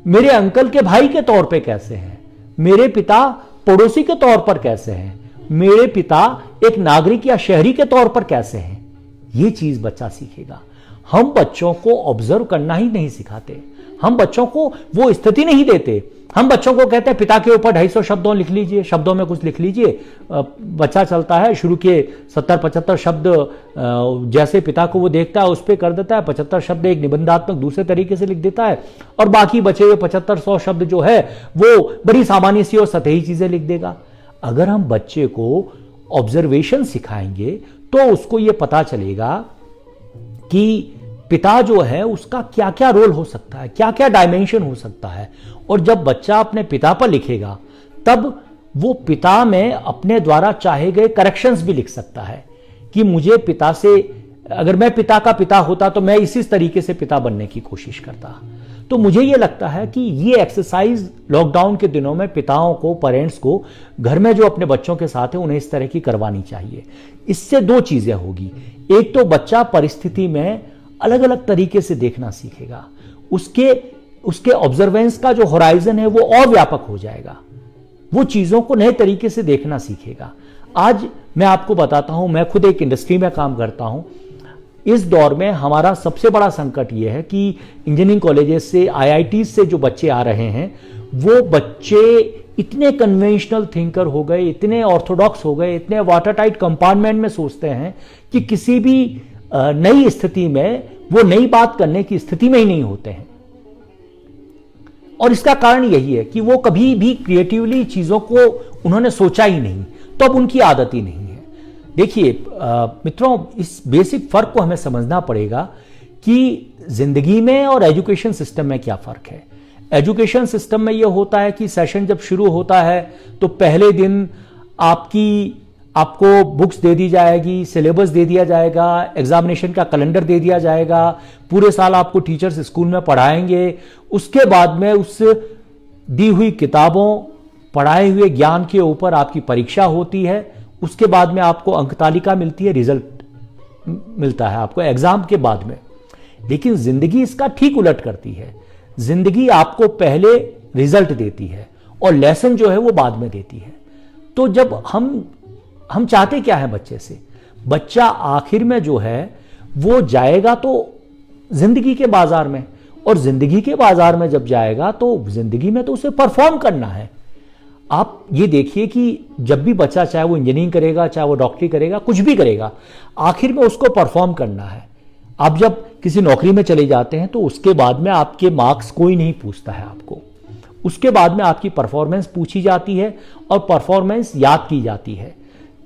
मेरे अंकल के भाई के तौर पे कैसे हैं, मेरे पिता पड़ोसी के तौर पर कैसे हैं, मेरे पिता एक नागरिक या शहरी के तौर पर कैसे हैं। यह चीज बच्चा सीखेगा। हम बच्चों को ऑब्जर्व करना ही नहीं सिखाते, हम बच्चों को वो स्थिति नहीं देते। हम बच्चों को कहते हैं पिता के ऊपर 250 शब्दों लिख लीजिए, शब्दों में कुछ लिख लीजिए। बच्चा चलता है, शुरू के 70-75 शब्द जैसे पिता को वो देखता है उस पर कर देता है, 75 शब्द एक निबंधात्मक दूसरे तरीके से लिख देता है, और बाकी बचे हुए 75-100 शब्द जो है वो बड़ी सामान्य सी और सतही चीजें लिख देगा। अगर हम बच्चे को ऑब्जर्वेशन सिखाएंगे तो उसको ये पता चलेगा कि पिता जो है उसका क्या क्या रोल हो सकता है, क्या क्या डायमेंशन हो सकता है। और जब बच्चा अपने पिता पर लिखेगा तब वो पिता में अपने द्वारा चाहे गए करेक्शंस भी लिख सकता है कि मुझे पिता से, अगर मैं पिता का पिता होता तो मैं इसी तरीके से पिता बनने की कोशिश करता। तो मुझे ये लगता है कि ये एक्सरसाइज लॉकडाउन के दिनों में पिताओं को, पेरेंट्स को घर में जो अपने बच्चों के साथ है उन्हें इस तरह की करवानी चाहिए। इससे 2 चीजें होगी। एक तो बच्चा परिस्थिति में अलग अलग तरीके से देखना सीखेगा, उसके ऑब्जर्वेंस का जो होराइजन है वो और व्यापक हो जाएगा, वो चीजों को नए तरीके से देखना सीखेगा। आज मैं आपको बताता हूं, मैं खुद एक इंडस्ट्री में काम करता हूं। इस दौर में हमारा सबसे बड़ा संकट यह है कि इंजीनियरिंग कॉलेजेस से, IIT से जो बच्चे आ रहे हैं वो बच्चे इतने कन्वेंशनल थिंकर हो गए, इतने ऑर्थोडॉक्स हो गए, इतने वाटर टाइट कंपार्टमेंट में सोचते हैं कि किसी भी नई स्थिति में वो नई बात करने की स्थिति में ही नहीं होते हैं। और इसका कारण यही है कि वो कभी भी क्रिएटिवली चीजों को उन्होंने सोचा ही नहीं, तो अब उनकी आदत ही नहीं है। देखिए मित्रों, इस बेसिक फर्क को हमें समझना पड़ेगा कि जिंदगी में और एजुकेशन सिस्टम में क्या फर्क है। एजुकेशन सिस्टम में यह होता है कि सेशन जब शुरू होता है तो पहले दिन आपको बुक्स दे दी जाएगी, सिलेबस दे दिया जाएगा, एग्जामिनेशन का कैलेंडर दे दिया जाएगा, पूरे साल आपको टीचर्स स्कूल में पढ़ाएंगे। उसके बाद में उस दी हुई किताबों, पढ़ाए हुए ज्ञान के ऊपर आपकी परीक्षा होती है। उसके बाद में आपको अंक तालिका मिलती है, रिजल्ट मिलता है आपको एग्जाम के बाद में। लेकिन जिंदगी इसका ठीक उलट करती है। जिंदगी आपको पहले रिजल्ट देती है और लेसन जो है वो बाद में देती है। तो जब हम चाहते क्या है बच्चे से, बच्चा आखिर में जो है वो जाएगा तो जिंदगी के बाजार में, और जिंदगी के बाजार में जब जाएगा तो जिंदगी में तो उसे परफॉर्म करना है। आप ये देखिए कि जब भी बच्चा, चाहे वो इंजीनियरिंग करेगा, चाहे वो डॉक्टरी करेगा, कुछ भी करेगा, आखिर में उसको परफॉर्म करना है। आप जब किसी नौकरी में चले जाते हैं तो उसके बाद में आपके मार्क्स कोई नहीं पूछता है आपको, उसके बाद में आपकी परफॉर्मेंस पूछी जाती है और परफॉर्मेंस याद की जाती है।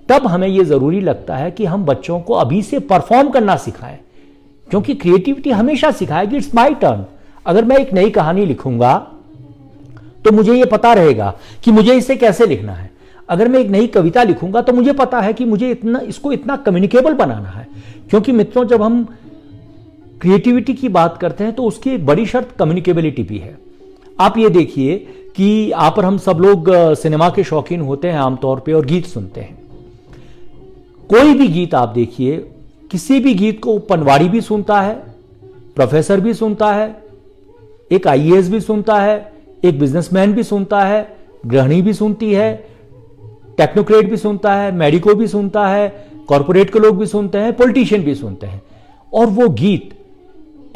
तब हमें यह जरूरी लगता है कि हम बच्चों को अभी से परफॉर्म करना सिखाएं, क्योंकि क्रिएटिविटी हमेशा सिखाएगी इट्स माय टर्न। अगर मैं एक नई कहानी लिखूंगा तो मुझे यह पता रहेगा कि मुझे इसे कैसे लिखना है। अगर मैं एक नई कविता लिखूंगा तो मुझे पता है कि मुझे इसको इतना कम्युनिकेबल बनाना है। क्योंकि मित्रों, जब हम क्रिएटिविटी की बात करते हैं तो उसकी एक बड़ी शर्त कम्युनिकेबिलिटी भी है। आप ये देखिए कि आप और हम सब लोग सिनेमा के शौकीन होते हैं आमतौर पे और गीत सुनते हैं। कोई भी गीत आप देखिए, किसी भी गीत को पनवाड़ी भी सुनता है, प्रोफेसर भी सुनता है, एक IAS भी सुनता है, एक बिजनेसमैन भी सुनता है, गृहिणी भी सुनती है, टेक्नोक्रेट भी सुनता है, मेडिको भी सुनता है, कॉर्पोरेट के लोग भी सुनते हैं, पॉलिटिशियन भी सुनते हैं। और वो गीत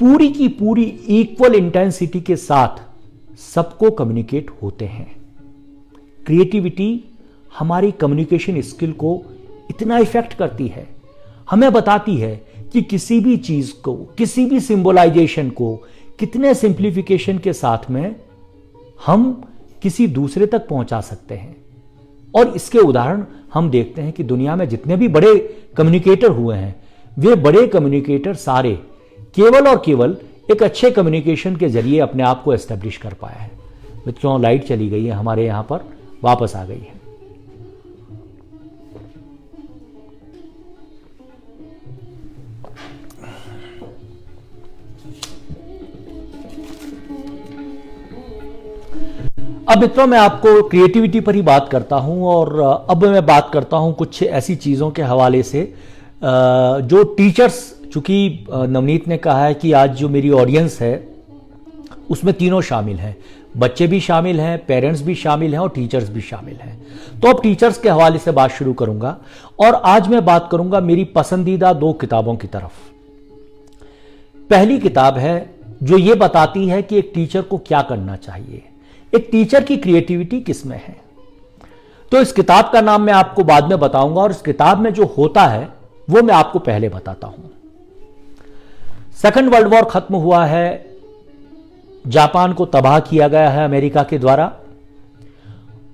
पूरी की पूरी इक्वल इंटेंसिटी के साथ सबको कम्युनिकेट होते हैं। क्रिएटिविटी हमारी कम्युनिकेशन स्किल को इतना इफेक्ट करती है, हमें बताती है कि किसी भी चीज को, किसी भी सिंबलाइजेशन को कितने सिंप्लीफिकेशन के साथ में हम किसी दूसरे तक पहुंचा सकते हैं। और इसके उदाहरण हम देखते हैं कि दुनिया में जितने भी बड़े कम्युनिकेटर हुए हैं, वे बड़े कम्युनिकेटर सारे केवल और केवल एक अच्छे कम्युनिकेशन के जरिए अपने आप को एस्टेब्लिश कर पाया है। मित्रों, लाइट चली गई है, हमारे यहां पर वापस आ गई है। अब मित्रों, मैं आपको क्रिएटिविटी पर ही बात करता हूं और अब मैं बात करता हूं कुछ ऐसी चीज़ों के हवाले से जो टीचर्स, चूंकि नवनीत ने कहा है कि आज जो मेरी ऑडियंस है उसमें तीनों शामिल हैं, बच्चे भी शामिल हैं, पेरेंट्स भी शामिल हैं और टीचर्स भी शामिल हैं। तो अब टीचर्स के हवाले से बात शुरू करूंगा और आज मैं बात करूंगा मेरी पसंदीदा 2 किताबों की तरफ। पहली किताब है जो ये बताती है कि एक टीचर को क्या करना चाहिए, एक टीचर की क्रिएटिविटी किस में है। तो इस किताब का नाम मैं आपको बाद में बताऊंगा और इस किताब में जो होता है वो मैं आपको पहले बताता हूं। सेकंड वर्ल्ड वॉर खत्म हुआ है, जापान को तबाह किया गया है अमेरिका के द्वारा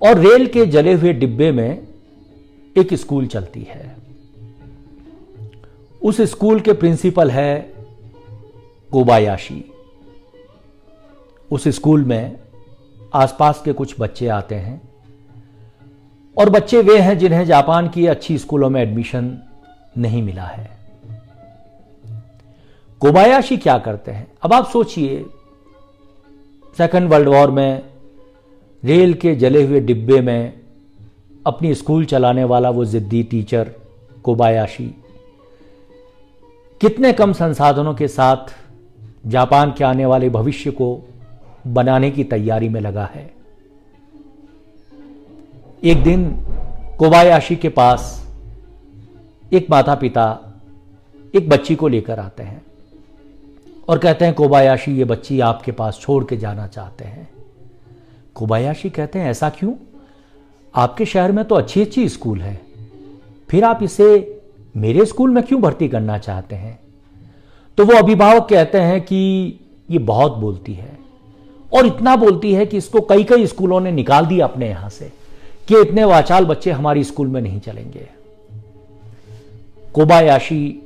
और रेल के जले हुए डिब्बे में एक स्कूल चलती है। उस स्कूल के प्रिंसिपल है कोबायाशी। उस स्कूल में आसपास के कुछ बच्चे आते हैं और बच्चे वे हैं जिन्हें जापान की अच्छी स्कूलों में एडमिशन नहीं मिला है। कोबायाशी क्या करते हैं? अब आप सोचिए, सेकंड वर्ल्ड वॉर में रेल के जले हुए डिब्बे में अपनी स्कूल चलाने वाला वो जिद्दी टीचर कोबायाशी कितने कम संसाधनों के साथ जापान के आने वाले भविष्य को बनाने की तैयारी में लगा है। एक दिन कोबायाशी के पास एक माता पिता एक बच्ची को लेकर आते हैं और कहते हैं, कोबायाशी, ये बच्ची आपके पास छोड़ के जाना चाहते हैं। कोबायाशी कहते हैं, ऐसा क्यों? आपके शहर में तो अच्छी अच्छी स्कूल है, फिर आप इसे मेरे स्कूल में क्यों भर्ती करना चाहते हैं? तो वो अभिभावक कहते हैं कि ये बहुत बोलती है और इतना बोलती है कि इसको कई कई स्कूलों ने निकाल दिया अपने यहां से कि इतने वाचाल बच्चे हमारी स्कूल में नहीं चलेंगे। कोबायाशी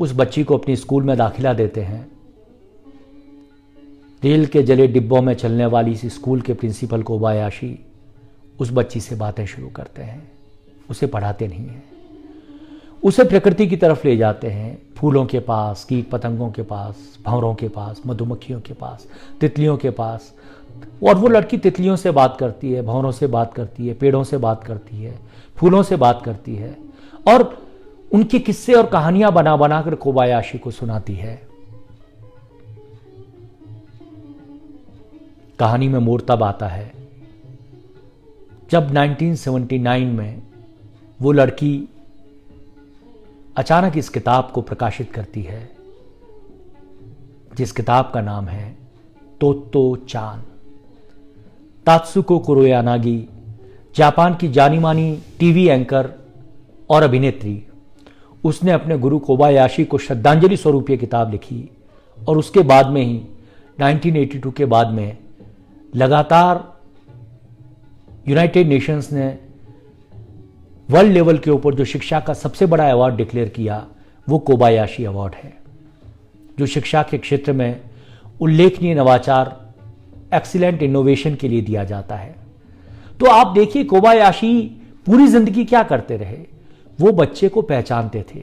उस बच्ची को अपनी स्कूल में दाखिला देते हैं। रेल के जले डिब्बों में चलने वाली इस स्कूल के प्रिंसिपल कोबायाशी उस बच्ची से बातें शुरू करते हैं। उसे पढ़ाते नहीं हैं, उसे प्रकृति की तरफ ले जाते हैं, फूलों के पास, कीट पतंगों के पास, भंवरों के पास, मधुमक्खियों के पास, तितलियों के पास। और वो लड़की तितलियों से बात करती है, भंवरों से बात करती है, पेड़ों से बात करती है, फूलों से बात करती है और उनके किस्से और कहानियां बना बनाकर कोबायाशी को सुनाती है। कहानी में मोड़ तब आता है जब 1979 में वो लड़की अचानक इस किताब को प्रकाशित करती है, जिस किताब का नाम है तोत्तो चान। तात्सुको कुरोयानागी जापान की जानी मानी टीवी एंकर और अभिनेत्री, उसने अपने गुरु कोबायाशी को श्रद्धांजलि स्वरूप ये किताब लिखी और उसके बाद में ही 1982 के बाद में लगातार यूनाइटेड नेशंस ने वर्ल्ड लेवल के ऊपर जो शिक्षा का सबसे बड़ा अवार्ड डिक्लेयर किया वो कोबायाशी अवार्ड है, जो शिक्षा के क्षेत्र में उल्लेखनीय नवाचार, एक्सीलेंट इनोवेशन के लिए दिया जाता है। तो आप देखिए कोबायाशी पूरी जिंदगी क्या करते रहे, वो बच्चे को पहचानते थे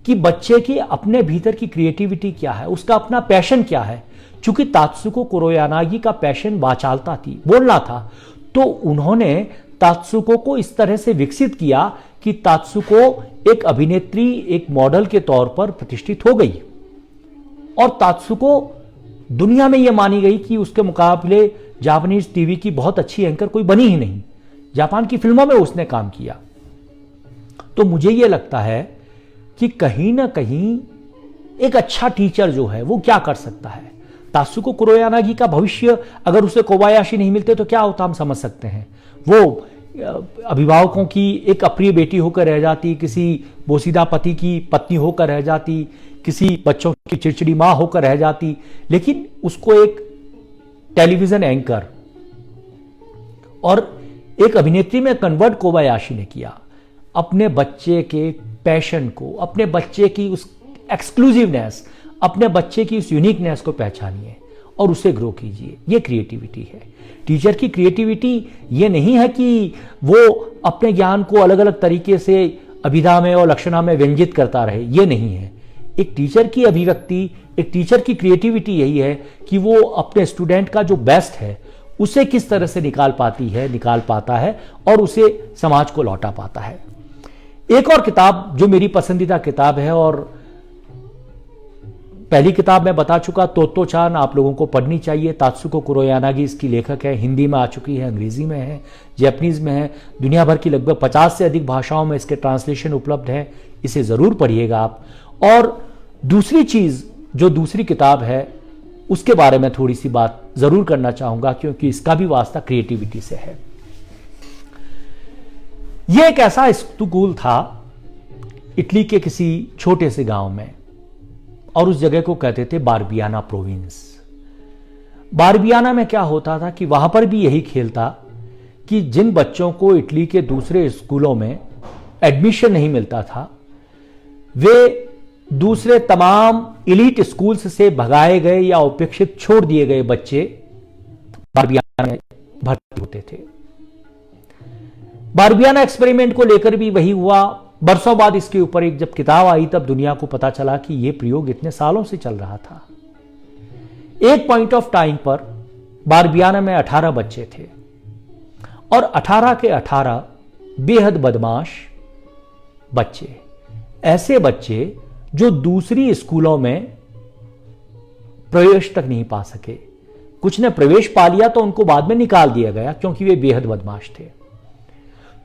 कि बच्चे के अपने भीतर की क्रिएटिविटी क्या है, उसका अपना पैशन क्या है। चूंकि तात्सुको कुरोयानागी का पैशन वाचालता थी, बोलना था, तो उन्होंने तात्सुको को इस तरह से विकसित किया कि तात्सुको एक अभिनेत्री, एक मॉडल के तौर पर प्रतिष्ठित हो गई और तात्सुको दुनिया में यह मानी गई कि उसके मुकाबले जापानीज टीवी की बहुत अच्छी एंकर कोई बनी ही नहीं। जापान की फिल्मों में उसने काम किया। तो मुझे यह लगता है कि कहीं ना कहीं एक अच्छा टीचर जो है वो क्या कर सकता है। तात्सुको कुरोयानागी का भविष्य अगर उसे कोबायाशी नहीं मिलते तो क्या होता हम समझ सकते हैं। वो अभिभावकों की एक अप्रिय बेटी होकर रह जाती, किसी बोसीदा पति की पत्नी होकर रह जाती, किसी बच्चों की चिड़चिड़ी मां होकर रह जाती, लेकिन उसको एक टेलीविजन एंकर और एक अभिनेत्री में कन्वर्ट कोबायाशी ने किया। अपने बच्चे के पैशन को, अपने बच्चे की उस एक्सक्लूसिवनेस, अपने बच्चे की उस यूनिकनेस को पहचानिए और उसे ग्रो कीजिए। ये क्रिएटिविटी है। टीचर की क्रिएटिविटी ये नहीं है कि वो अपने ज्ञान को अलग अलग तरीके से अभिधा में और लक्षणा में व्यंजित करता रहे, ये नहीं है। एक टीचर की अभिव्यक्ति, एक टीचर की क्रिएटिविटी यही है कि वो अपने स्टूडेंट का जो बेस्ट है उसे किस तरह से निकाल पाता है और उसे समाज को लौटा पाता है। एक और किताब जो मेरी पसंदीदा किताब है, और पहली किताब मैं बता चुका, तोत्तो-चान आप लोगों को पढ़नी चाहिए। तात्सुको कुरोयानागी इसकी लेखक है, हिंदी में आ चुकी है, अंग्रेजी में है, जापानीज में है, दुनिया भर की लगभग 50 से अधिक भाषाओं में इसके ट्रांसलेशन उपलब्ध है। इसे जरूर पढ़िएगा आप। और दूसरी चीज जो दूसरी किताब है उसके बारे में थोड़ी सी बात जरूर करना चाहूंगा, क्योंकि इसका भी वास्ता क्रिएटिविटी से है। यह एक ऐसा स्कूल था इटली के किसी छोटे से गांव में, और उस जगह को कहते थे बारबियाना प्रोविंस। बारबियाना में क्या होता था कि वहां पर भी यही खेल था कि जिन बच्चों को इटली के दूसरे स्कूलों में एडमिशन नहीं मिलता था, वे दूसरे तमाम इलीट स्कूल्स से भगाए गए या उपेक्षित छोड़ दिए गए बच्चे बारबियाना में भर्ती होते थे। बारबियाना एक्सपेरिमेंट को लेकर भी वही हुआ। बरसों बाद इसके ऊपर एक जब किताब आई तब दुनिया को पता चला कि यह प्रयोग इतने सालों से चल रहा था। एक पॉइंट ऑफ टाइम पर बारबियाना में 18 बच्चे थे, और 18 के 18 बेहद बदमाश बच्चे, ऐसे बच्चे जो दूसरी स्कूलों में प्रवेश तक नहीं पा सके। कुछ ने प्रवेश पा लिया तो उनको बाद में निकाल दिया गया क्योंकि वे बेहद बदमाश थे।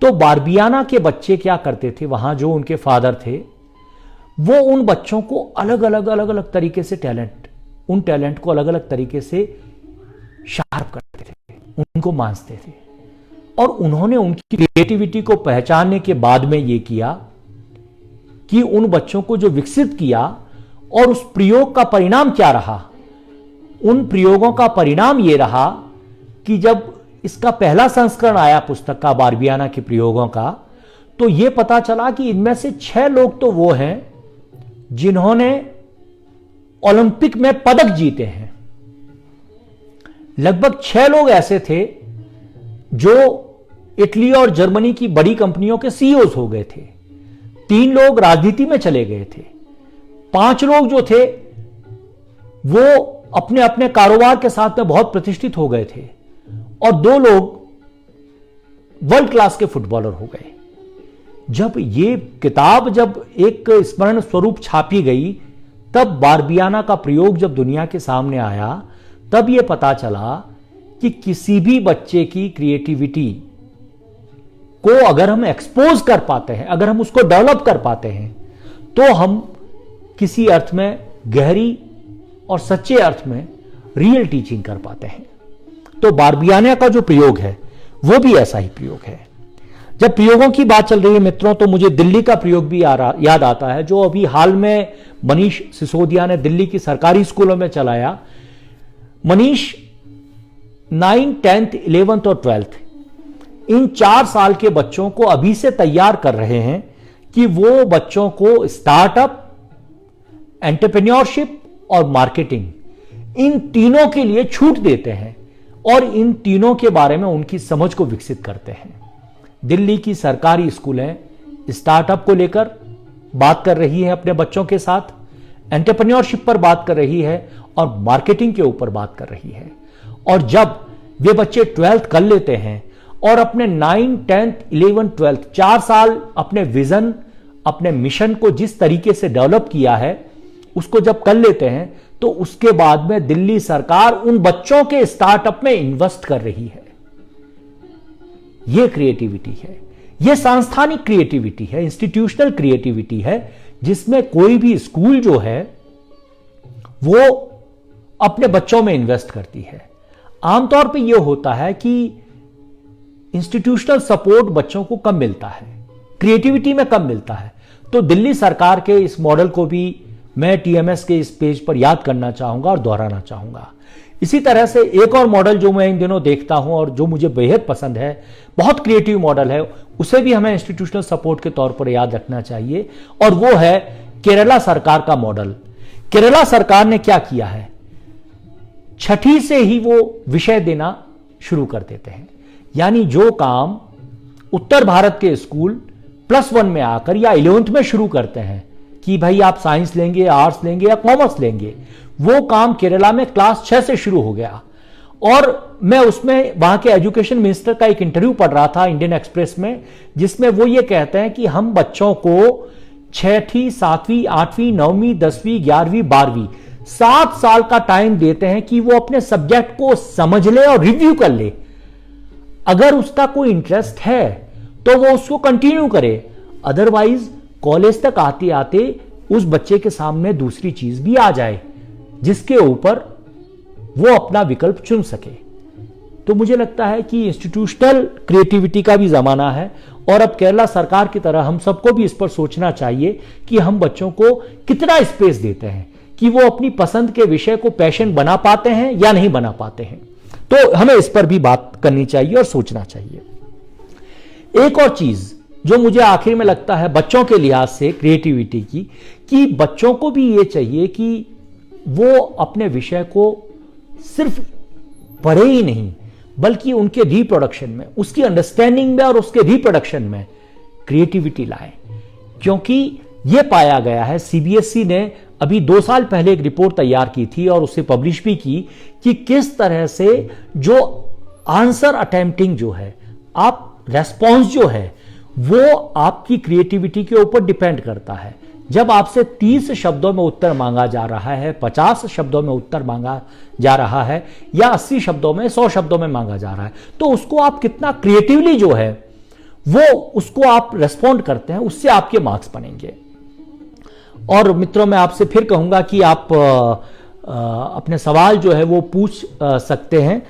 तो बारबियाना के बच्चे क्या करते थे, वहां जो उनके फादर थे वो उन बच्चों को अलग अलग तरीके से उन टैलेंट को अलग अलग तरीके से शार्प करते थे, उनको मांझते थे। और उन्होंने उनकी क्रिएटिविटी को पहचानने के बाद में यह किया कि उन बच्चों को जो विकसित किया, और उस प्रयोग का परिणाम क्या रहा। उन प्रयोगों का परिणाम यह रहा कि जब इसका पहला संस्करण आया पुस्तक का, बारबियाना के प्रयोगों का, तो यह पता चला कि इनमें से 6 लोग तो वो हैं जिन्होंने ओलंपिक में पदक जीते हैं। लगभग 6 लोग ऐसे थे जो इटली और जर्मनी की बड़ी कंपनियों के सीईओज हो गए थे। 3 लोग राजनीति में चले गए थे। 5 लोग जो थे वो अपने अपने कारोबार के साथ में बहुत प्रतिष्ठित हो गए थे, और 2 लोग वर्ल्ड क्लास के फुटबॉलर हो गए। जब ये किताब जब एक स्मरण स्वरूप छापी गई, तब बारबियाना का प्रयोग जब दुनिया के सामने आया, तब यह पता चला कि किसी भी बच्चे की क्रिएटिविटी को अगर हम एक्सपोज कर पाते हैं, अगर हम उसको डेवलप कर पाते हैं, तो हम किसी अर्थ में गहरी और सच्चे अर्थ में रियल टीचिंग कर पाते हैं। तो बारबियाना का जो प्रयोग है वो भी ऐसा ही प्रयोग है। जब प्रयोगों की बात चल रही है मित्रों, तो मुझे दिल्ली का प्रयोग भी याद आता है, जो अभी हाल में मनीष सिसोदिया ने दिल्ली की सरकारी स्कूलों में चलाया। मनीष 9th, 10th, 11th और 12th इन 4 साल के बच्चों को अभी से तैयार कर रहे हैं कि वो बच्चों को स्टार्टअप, एंटरप्रेन्योरशिप और मार्केटिंग, इन तीनों के लिए छूट देते हैं और इन तीनों के बारे में उनकी समझ को विकसित करते हैं। दिल्ली की सरकारी स्कूलें स्टार्टअप को लेकर बात कर रही है अपने बच्चों के साथ, एंटरप्रेन्योरशिप पर बात कर रही है और मार्केटिंग के ऊपर बात कर रही है। और जब वे बच्चे 12th कर लेते हैं और अपने 9th, 10th, 11th, 12th 4 साल अपने विजन, अपने मिशन को जिस तरीके से डेवलप किया है उसको जब कर लेते हैं, तो उसके बाद में दिल्ली सरकार उन बच्चों के स्टार्टअप में इन्वेस्ट कर रही है। यह क्रिएटिविटी है, यह सांस्थानिक क्रिएटिविटी है, इंस्टीट्यूशनल क्रिएटिविटी है, जिसमें कोई भी स्कूल जो है वो अपने बच्चों में इन्वेस्ट करती है। आमतौर पे ये होता है कि इंस्टीट्यूशनल सपोर्ट बच्चों को कम मिलता है, क्रिएटिविटी में कम मिलता है। तो दिल्ली सरकार के इस मॉडल को भी मैं टीएमएस के इस पेज पर याद करना चाहूंगा और दोहराना चाहूंगा। इसी तरह से एक और मॉडल जो मैं इन दिनों देखता हूं और जो मुझे बेहद पसंद है, बहुत क्रिएटिव मॉडल है, उसे भी हमें इंस्टीट्यूशनल सपोर्ट के तौर पर याद रखना चाहिए, और वो है केरला सरकार का मॉडल। केरला सरकार ने क्या किया है, छठी से ही वो विषय देना शुरू कर देते हैं। यानी जो काम उत्तर भारत के स्कूल +1 में आकर या 11th में शुरू करते हैं कि भाई आप साइंस लेंगे, आर्ट्स लेंगे या कॉमर्स लेंगे, वो काम केरला में क्लास 6 से शुरू हो गया। और मैं उसमें वहां के एजुकेशन मिनिस्टर का एक इंटरव्यू पढ़ रहा था इंडियन एक्सप्रेस में, जिसमें वो ये कहते हैं कि हम बच्चों को 6ठी, 7वीं, 8वीं, 9वीं, 10वीं, 11वीं, 12वीं 7 साल का टाइम देते हैं कि वो अपने सब्जेक्ट को समझ ले और रिव्यू कर ले। अगर उसका कोई इंटरेस्ट है तो वो उसको कंटिन्यू करे, अदरवाइज कॉलेज तक आते आते उस बच्चे के सामने दूसरी चीज भी आ जाए जिसके ऊपर वो अपना विकल्प चुन सके। तो मुझे लगता है कि इंस्टीट्यूशनल क्रिएटिविटी का भी जमाना है, और अब केरला सरकार की तरह हम सबको भी इस पर सोचना चाहिए कि हम बच्चों को कितना स्पेस देते हैं कि वो अपनी पसंद के विषय को पैशन बना पाते हैं या नहीं बना पाते हैं। तो हमें इस पर भी बात करनी चाहिए और सोचना चाहिए। एक और चीज जो मुझे आखिर में लगता है बच्चों के लिहाज से क्रिएटिविटी की, कि बच्चों को भी ये चाहिए कि वो अपने विषय को सिर्फ पढ़े ही नहीं, बल्कि उनके रिप्रोडक्शन में, उसकी अंडरस्टैंडिंग में और उसके रिप्रोडक्शन में क्रिएटिविटी लाए। क्योंकि यह पाया गया है, सीबीएसई ने अभी 2 साल पहले एक रिपोर्ट तैयार की थी और उसे पब्लिश भी की, कि किस तरह से जो आंसर अटेम्प्टिंग जो है, आप रेस्पॉन्स जो है, वो आपकी क्रिएटिविटी के ऊपर डिपेंड करता है। जब आपसे 30 शब्दों में उत्तर मांगा जा रहा है, 50 शब्दों में उत्तर मांगा जा रहा है, या 80 शब्दों में, 100 शब्दों में मांगा जा रहा है, तो उसको आप कितना क्रिएटिवली जो है वो उसको आप रेस्पॉन्ड करते हैं, उससे आपके मार्क्स बनेंगे। और मित्रों, मैं आपसे फिर कहूंगा कि आप अपने सवाल जो है वो पूछ सकते हैं।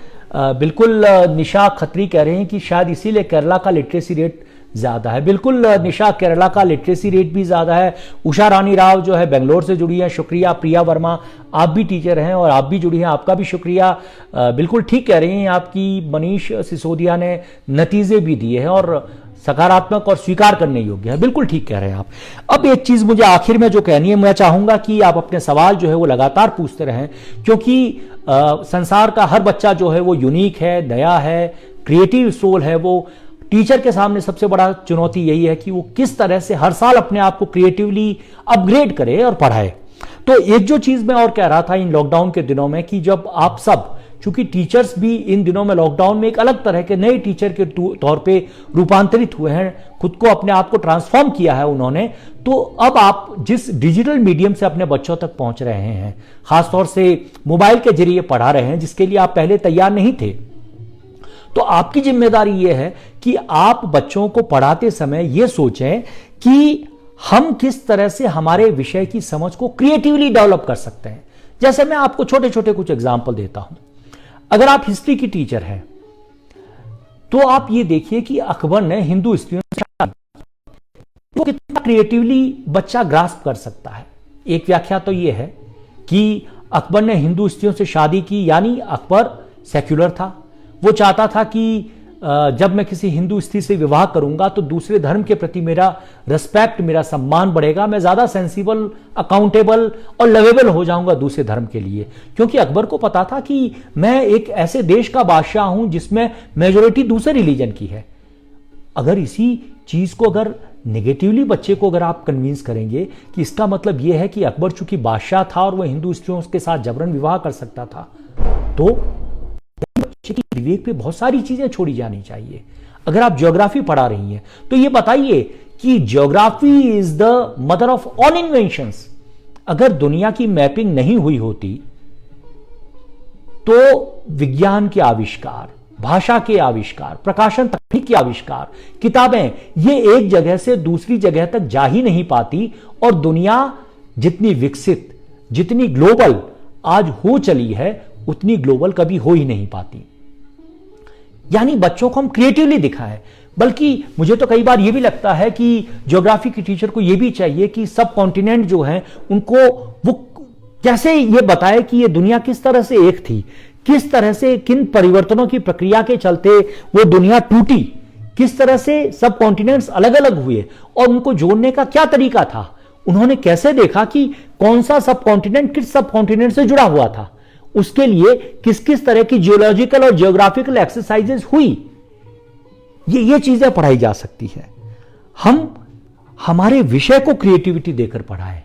बिल्कुल निशा खत्री कह रहे हैं कि शायद इसीलिए केरला का लिटरेसी रेट ज्यादा है। बिल्कुल निशा, केरला का लिटरेसी रेट भी ज्यादा है। उषा रानी राव जो है बेंगलोर से जुड़ी है, शुक्रिया। प्रिया वर्मा, आप भी टीचर हैं और आप भी जुड़ी हैं, आपका भी शुक्रिया। बिल्कुल ठीक कह रही हैं आपकी। मनीष सिसोदिया ने नतीजे भी दिए हैं और सकारात्मक और स्वीकार करने योग्य है। बिल्कुल ठीक कह रहे हैं आप। अब एक चीज मुझे आखिर में जो कहनी है, मैं चाहूंगा कि आप अपने सवाल जो है वो लगातार पूछते रहें, क्योंकि संसार का हर बच्चा जो है वो यूनिक है, नया है, क्रिएटिव सोल है। वो टीचर के सामने सबसे बड़ा चुनौती यही है कि वो किस तरह से हर साल अपने आप को क्रिएटिवली अपग्रेड करे और पढ़ाए। तो एक जो चीज मैं और कह रहा था इन लॉकडाउन के दिनों में, कि जब आप सब, चूंकि टीचर्स भी इन दिनों में लॉकडाउन में एक अलग तरह के नए टीचर के तौर पे रूपांतरित हुए हैं, खुद को, अपने आप को ट्रांसफॉर्म किया है उन्होंने, तो अब आप जिस डिजिटल मीडियम से अपने बच्चों तक पहुंच रहे हैं, खासतौर से मोबाइल के जरिए पढ़ा रहे हैं, जिसके लिए आप पहले तैयार नहीं थे, तो आपकी जिम्मेदारी यह है कि आप बच्चों को पढ़ाते समय यह सोचें कि हम किस तरह से हमारे विषय की समझ को क्रिएटिवली डेवलप कर सकते हैं। जैसे मैं आपको छोटे छोटे कुछ एग्जाम्पल देता हूं। अगर आप हिस्ट्री की टीचर हैं तो आप ये देखिए कि अकबर ने हिंदू स्त्रियों से शादी, तो कितना क्रिएटिवली बच्चा ग्रास्प कर सकता है। एक व्याख्या तो यह है कि अकबर ने हिंदू स्त्रियों से शादी की, यानी अकबर सेक्युलर था। वो चाहता था कि जब मैं किसी हिंदू स्त्री से विवाह करूंगा तो दूसरे धर्म के प्रति मेरा रिस्पेक्ट, मेरा सम्मान बढ़ेगा, मैं ज्यादा सेंसिबल, अकाउंटेबल और लवेबल हो जाऊंगा दूसरे धर्म के लिए। क्योंकि अकबर को पता था कि मैं एक ऐसे देश का बादशाह हूं जिसमें मेजोरिटी दूसरे रिलीजन की है। अगर इसी चीज को अगर नेगेटिवली बच्चे को अगर आप कन्विंस करेंगे कि इसका मतलब यह है कि अकबर चूंकि बादशाह था और वह हिंदू स्त्रियों के साथ जबरन विवाह कर सकता था, तो बच्चे की विवेक पे बहुत सारी चीजें छोड़ी जानी चाहिए। अगर आप ज्योग्राफी पढ़ा रही हैं तो ये बताइए कि geography is the mother of all inventions. अगर दुनिया की मैपिंग नहीं हुई होती तो विज्ञान के आविष्कार, भाषा के आविष्कार, प्रकाशन तकनीक के आविष्कार, किताबें, ये एक जगह से दूसरी जगह तक जा ही नहीं पाती। और दुनिया जितनी विकसित, जितनी ग्लोबल आज हो चली है उतनी ग्लोबल कभी हो ही नहीं पाती। यानी बच्चों को हम क्रिएटिवली दिखाएं। बल्कि मुझे तो कई बार यह भी लगता है कि ज्योग्राफी के टीचर को यह भी चाहिए कि सब कॉन्टिनेंट जो है उनको वो कैसे ये बताए कि ये दुनिया किस तरह से एक थी, किस तरह से किन परिवर्तनों की प्रक्रिया के चलते वो दुनिया टूटी, किस तरह से सब कॉन्टिनेंट्स अलग अलग हुए और उनको जोड़ने का क्या तरीका था। उन्होंने कैसे देखा कि कौन सा सब कॉन्टिनेंट किस सब कॉन्टिनेंट से जुड़ा हुआ था, उसके लिए किस किस तरह की जियोलॉजिकल और जियोग्राफिकल एक्सरसाइजेस हुई। ये चीजें पढ़ाई जा सकती है। हम हमारे विषय को क्रिएटिविटी देकर पढ़ाएं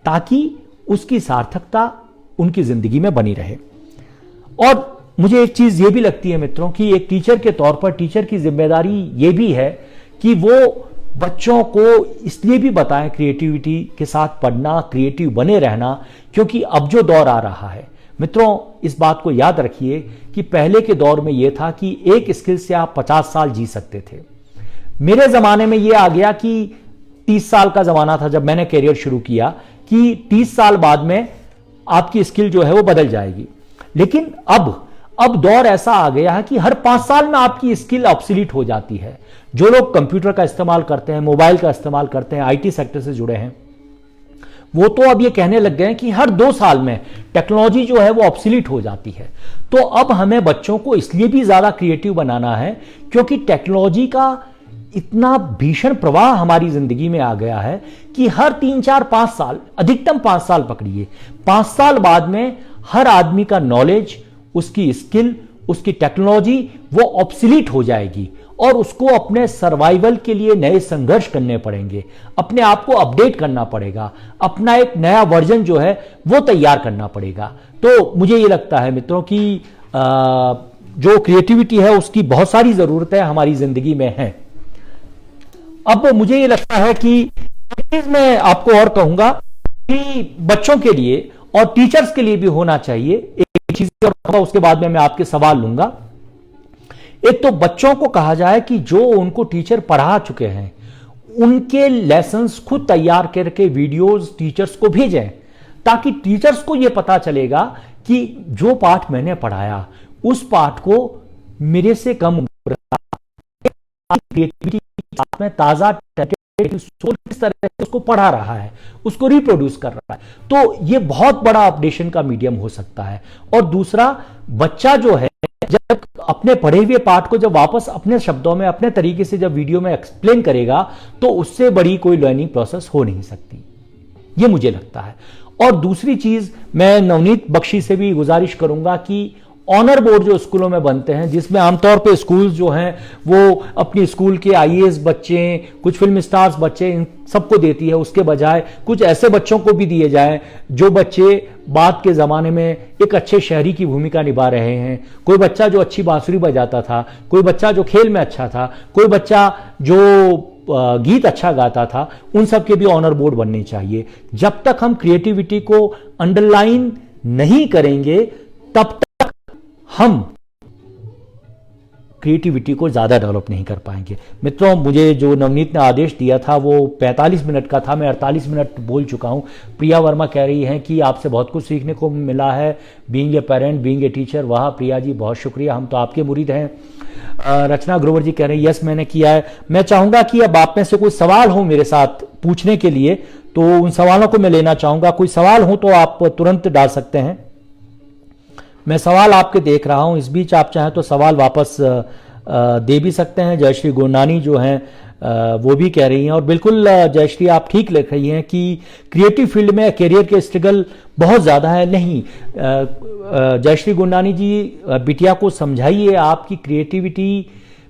ताकि उसकी सार्थकता उनकी जिंदगी में बनी रहे। और मुझे एक चीज ये भी लगती है मित्रों कि एक टीचर के तौर पर टीचर की जिम्मेदारी ये भी है कि वो बच्चों को इसलिए भी बताएं क्रिएटिविटी के साथ पढ़ना, क्रिएटिव बने रहना, क्योंकि अब जो दौर आ रहा है मित्रों, इस बात को याद रखिए कि पहले के दौर में यह था कि एक स्किल से आप 50 साल जी सकते थे। मेरे जमाने में यह आ गया कि 30 साल का जमाना था जब मैंने करियर शुरू किया कि 30 साल बाद में आपकी स्किल जो है वो बदल जाएगी। लेकिन अब दौर ऐसा आ गया है कि हर 5 साल में आपकी स्किल ऑब्सोलीट हो जाती है। जो लोग कंप्यूटर का इस्तेमाल करते हैं, मोबाइल का इस्तेमाल करते हैं, आईटी सेक्टर से जुड़े हैं, वो तो अब ये कहने लग गए हैं कि हर 2 साल में टेक्नोलॉजी जो है वो ऑब्सोलीट हो जाती है। तो अब हमें बच्चों को इसलिए भी ज्यादा क्रिएटिव बनाना है क्योंकि टेक्नोलॉजी का इतना भीषण प्रवाह हमारी जिंदगी में आ गया है कि हर 3, 4, 5 साल, अधिकतम 5 साल पकड़िए, 5 साल बाद में हर आदमी का नॉलेज, उसकी स्किल, उसकी टेक्नोलॉजी वो ऑब्सोलीट हो जाएगी और उसको अपने सर्वाइवल के लिए नए संघर्ष करने पड़ेंगे, अपने आप को अपडेट करना पड़ेगा, अपना एक नया वर्जन जो है वो तैयार करना पड़ेगा। तो मुझे ये लगता है मित्रों कि जो क्रिएटिविटी है उसकी बहुत सारी जरूरतें हमारी जिंदगी में हैं। अब मुझे ये लगता है कि मैं आपको और कहूंगा कि बच्चों के लिए और टीचर्स के लिए भी होना चाहिए। एक चीज और उसके बाद में मैं आपके सवाल लूंगा। एक तो बच्चों को कहा जाए कि जो उनको टीचर पढ़ा चुके हैं उनके लेसन्स खुद तैयार करके वीडियोस टीचर्स को भेजें, ताकि टीचर्स को यह पता चलेगा कि जो पाठ मैंने पढ़ाया उस पाठ को मेरे से कम उम्र क्रिएटिविटी में ताजा सोच किस तरह से उसको पढ़ा रहा है, उसको रिप्रोड्यूस कर रहा है। तो यह बहुत बड़ा अपडेशन का मीडियम हो सकता है। और दूसरा, बच्चा जो है जब अपने पढ़े हुए पाठ को जब वापस अपने शब्दों में, अपने तरीके से जब वीडियो में एक्सप्लेन करेगा तो उससे बड़ी कोई लर्निंग प्रोसेस हो नहीं सकती, ये मुझे लगता है। और दूसरी चीज, मैं नवनीत बख्शी से भी गुजारिश करूंगा कि ऑनर बोर्ड जो स्कूलों में बनते हैं, जिसमें आमतौर पे स्कूल जो हैं वो अपनी स्कूल के आईएएस बच्चे, कुछ फिल्म स्टार्स बच्चे, इन सबको देती है, उसके बजाय कुछ ऐसे बच्चों को भी दिए जाए जो बच्चे बाद के जमाने में एक अच्छे शहरी की भूमिका निभा रहे हैं। कोई बच्चा जो अच्छी बांसुरी बजाता था, कोई बच्चा जो खेल में अच्छा था, कोई बच्चा जो गीत अच्छा गाता था, उन सब के भी ऑनर बोर्ड बनने चाहिए। जब तक हम क्रिएटिविटी को अंडरलाइन नहीं करेंगे तब तक हम क्रिएटिविटी को ज्यादा डेवलप नहीं कर पाएंगे। मित्रों, मुझे जो नवनीत ने आदेश दिया था वो 45 मिनट का था, मैं 48 मिनट बोल चुका हूं। प्रिया वर्मा कह रही हैं कि आपसे बहुत कुछ सीखने को मिला है, being a parent, being a teacher. वाह प्रिया जी, बहुत शुक्रिया, हम तो आपके मुरीद हैं। रचना ग्रोवर जी कह रहे हैं यस मैंने किया है। मैं चाहूंगा कि अब आप में से कोई सवाल हो मेरे साथ पूछने के लिए तो उन सवालों को मैं लेना चाहूंगा। कोई सवाल हो तो आप तुरंत डाल सकते हैं। मैं सवाल आपके देख रहा हूं, इस बीच आप चाहें तो सवाल वापस दे भी सकते हैं। जयश्री गुरनानी जो हैं वो भी कह रही हैं, और बिल्कुल जयश्री आप ठीक लिख रही हैं कि क्रिएटिव फील्ड में करियर के स्ट्रगल बहुत ज़्यादा है। नहीं, जयश्री गुरनानी जी, बिटिया को समझाइए आपकी क्रिएटिविटी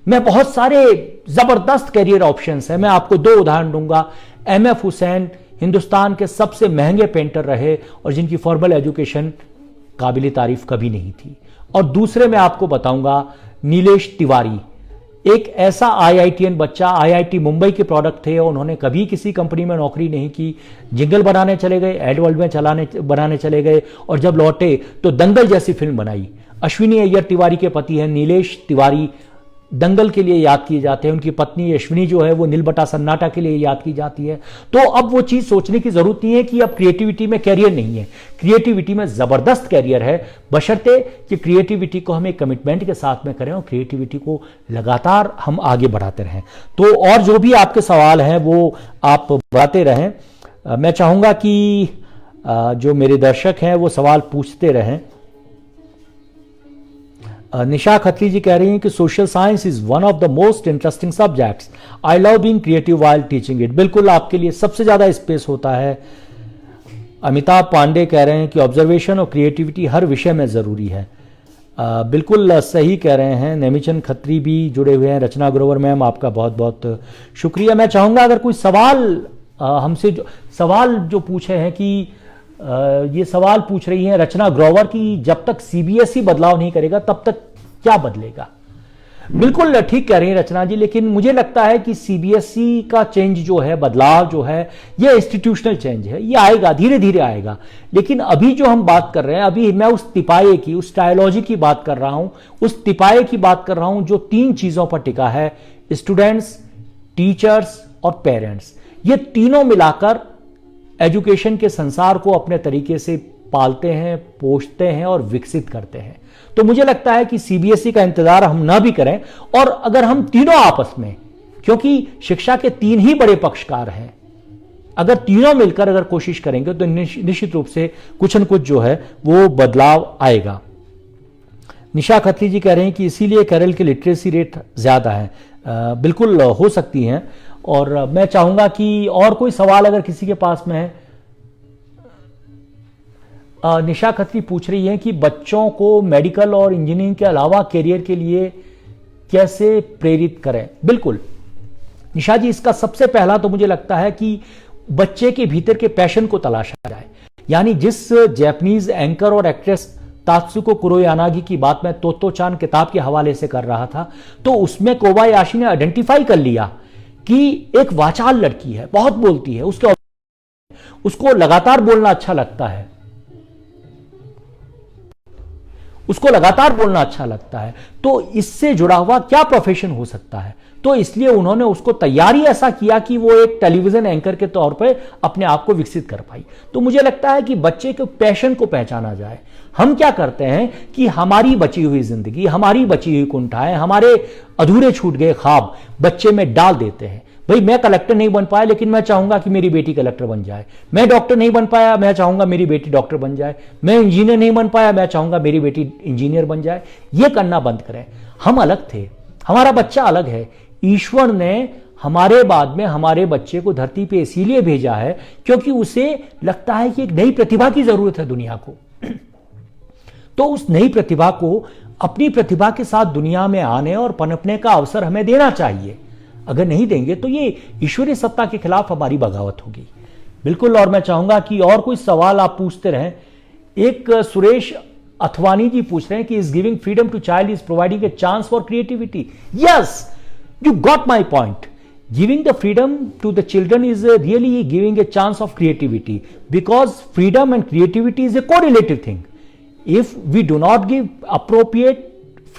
में बहुत सारे ज़बरदस्त करियर ऑप्शंस हैं। मैं आपको 2 उदाहरण दूंगा। एमएफ हुसैन हिंदुस्तान के सबसे महंगे पेंटर रहे और जिनकी फॉर्मल एजुकेशन काबिल तारीफ कभी नहीं थी। और दूसरे में आपको बताऊंगा नीलेश तिवारी, एक ऐसा आईआईटीएन बच्चा, आईआईटी मुंबई के प्रोडक्ट थे और उन्होंने कभी किसी कंपनी में नौकरी नहीं की, जिंगल बनाने चले गए, एडवर्ल्ड में बनाने चले गए और जब लौटे तो दंगल जैसी फिल्म बनाई। अश्विनी अय्यर तिवारी के पति हैं नीलेश तिवारी, दंगल के लिए याद किए जाते हैं, उनकी पत्नी अश्विनी जो है वो नील बटा सन्नाटा के लिए याद की जाती है। तो अब वो चीज सोचने की जरूरत नहीं है कि अब क्रिएटिविटी में कैरियर नहीं है, क्रिएटिविटी में जबरदस्त कैरियर है, बशर्ते कि क्रिएटिविटी को हम एक कमिटमेंट के साथ में करें और क्रिएटिविटी को लगातार हम आगे बढ़ाते रहें। तो और जो भी आपके सवाल हैं वो आप बढ़ाते रहें। मैं चाहूंगा कि जो मेरे दर्शक हैं वो सवाल पूछते रहें। निशा खत्री जी कह रही हैं कि social science is one of the most interesting subjects, I love being creative while teaching it. बिल्कुल आपके लिए सबसे ज्यादा स्पेस होता है। अमिताभ पांडे कह रहे हैं कि ऑब्जर्वेशन और क्रिएटिविटी हर विषय में जरूरी है। बिल्कुल सही कह रहे हैं। नेमिचंद खत्री भी जुड़े हुए हैं। रचना ग्रोवर मैम आपका बहुत बहुत शुक्रिया। मैं चाहूंगा अगर कोई सवाल हमसे सवाल जो पूछे हैं कि ये सवाल पूछ रही हैं रचना ग्रोवर की जब तक सीबीएसई बदलाव नहीं करेगा तब तक क्या बदलेगा। बिल्कुल ठीक कह रही हैं रचना जी, लेकिन मुझे लगता है कि सीबीएसई का चेंज जो है, बदलाव जो है, ये इंस्टीट्यूशनल चेंज है, ये आएगा, धीरे धीरे आएगा। लेकिन अभी जो हम बात कर रहे हैं, अभी मैं उस तिपाये की, उस टायोलॉजी की बात कर रहा हूं, उस तिपाये की बात कर रहा हूं जो 3 चीजों पर टिका है, स्टूडेंट्स, टीचर्स और पेरेंट्स। ये तीनों मिलाकर एजुकेशन के संसार को अपने तरीके से पालते हैं, पोषते हैं और विकसित करते हैं। तो मुझे लगता है कि सीबीएसई का इंतजार हम ना भी करें, और अगर हम तीनों आपस में, क्योंकि शिक्षा के 3 ही बड़े पक्षकार हैं, अगर तीनों मिलकर अगर कोशिश करेंगे तो निश्चित रूप से कुछ न कुछ जो है वो बदलाव आएगा। निशा खत्री जी कह रहे हैं कि इसीलिए केरल की लिटरेसी रेट ज्यादा है। बिल्कुल हो सकती हैं। और मैं चाहूंगा कि और कोई सवाल अगर किसी के पास में है। निशा खत्री पूछ रही है कि बच्चों को मेडिकल और इंजीनियरिंग के अलावा करियर के लिए कैसे प्रेरित करें। बिल्कुल निशा जी, इसका सबसे पहला तो मुझे लगता है कि बच्चे के भीतर के पैशन को तलाशा जाए। यानी जिस जापानीज एंकर और एक्ट्रेस तात्सुको कुरोयानागी की बात मैं तोतो चान किताब के हवाले से कर रहा था, तो उसमें कोबायाशी ने आइडेंटिफाई कर लिया कि एक वाचाल लड़की है, बहुत बोलती है, उसको लगातार बोलना अच्छा लगता है, उसको लगातार बोलना अच्छा लगता है, तो इससे जुड़ा हुआ क्या प्रोफेशन हो सकता है। तो इसलिए उन्होंने उसको तैयारी ऐसा किया कि वो एक टेलीविजन एंकर के तौर पे अपने आप को विकसित कर पाई। तो मुझे लगता है कि बच्चे के पैशन को पहचाना जाए। हम क्या करते हैं कि हमारी बची हुई जिंदगी, हमारी बची हुई कुंठाएं, हमारे अधूरे छूट गए ख्वाब बच्चे में डाल देते हैं। भाई मैं कलेक्टर नहीं बन पाया लेकिन मैं चाहूंगा कि मेरी बेटी कलेक्टर बन जाए, मैं डॉक्टर नहीं बन पाया मैं चाहूंगा मेरी बेटी डॉक्टर बन जाए, मैं इंजीनियर नहीं बन पाया मैं चाहूंगा मेरी बेटी इंजीनियर बन जाए। ये करना बंद करें। हम अलग थे, हमारा बच्चा अलग है। ईश्वर ने हमारे बाद में हमारे बच्चे को धरती पे इसीलिए भेजा है क्योंकि उसे लगता है कि एक नई प्रतिभा की जरूरत है दुनिया को। तो उस नई प्रतिभा को अपनी प्रतिभा के साथ दुनिया में आने और पनपने का अवसर हमें देना चाहिए। अगर नहीं देंगे तो ये ईश्वरीय सत्ता के खिलाफ हमारी बगावत होगी। बिल्कुल। और मैं चाहूंगा कि और कोई सवाल आप पूछते रहें। एक सुरेश अथवानी जी पूछ रहे हैं कि is giving freedom to child is providing a chance for creativity. Yes, you got my point. Giving the freedom to the children is really giving a chance of creativity, because freedom and creativity is a correlative thing. If we do not give appropriate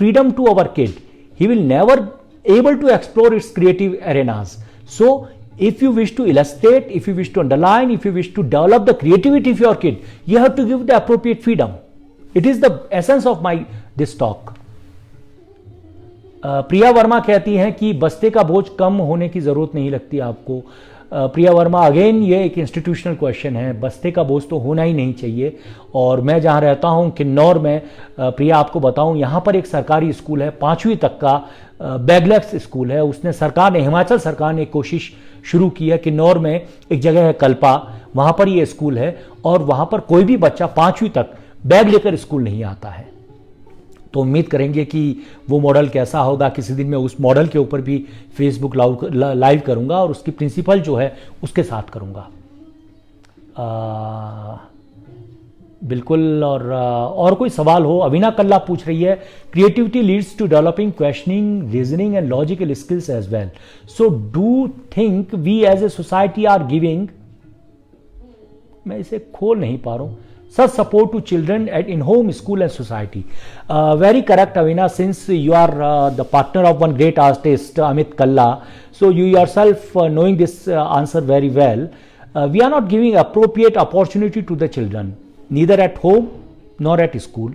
freedom to our kid, he will never able to explore its creative arenas. So if you wish to illustrate, if you wish to underline, if you wish to develop the creativity of your kid, you have to give the appropriate freedom. It is the essence of my this talk. प्रिया वर्मा कहती हैं कि बस्ते का बोझ कम होने की जरूरत नहीं लगती आपको। प्रिया वर्मा, अगेन ये एक इंस्टीट्यूशनल क्वेश्चन है। बस्ते का बोझ तो होना ही नहीं चाहिए। और मैं जहां रहता हूं किन्नौर में, प्रिया आपको बताऊं, यहां पर एक सरकारी स्कूल है 5वीं तक का, बैगलेक्स स्कूल है। उसने सरकार ने, हिमाचल सरकार ने कोशिश शुरू की है। किन्नौर में एक जगह है कल्पा, वहां पर ये स्कूल है और वहां पर कोई भी बच्चा 5वीं तक बैग लेकर स्कूल नहीं आता है। तो उम्मीद करेंगे कि वो मॉडल कैसा होगा। किसी दिन मैं उस मॉडल के ऊपर भी फेसबुक लाइव करूंगा और उसकी प्रिंसिपल जो है उसके साथ करूंगा। बिल्कुल। और कोई सवाल हो। अविना कल्ला पूछ रही है, creativity leads to developing questioning, reasoning and logical skills as well, so do think we as a society are giving, मैं इसे खोल नहीं पा रहा हूं, such support to children in home, school and society. Very correct, Avina, since you are the partner of one great artist, Amit Kalla, so you yourself knowing this answer very well. We are not giving appropriate opportunity to the children, neither at home nor at school,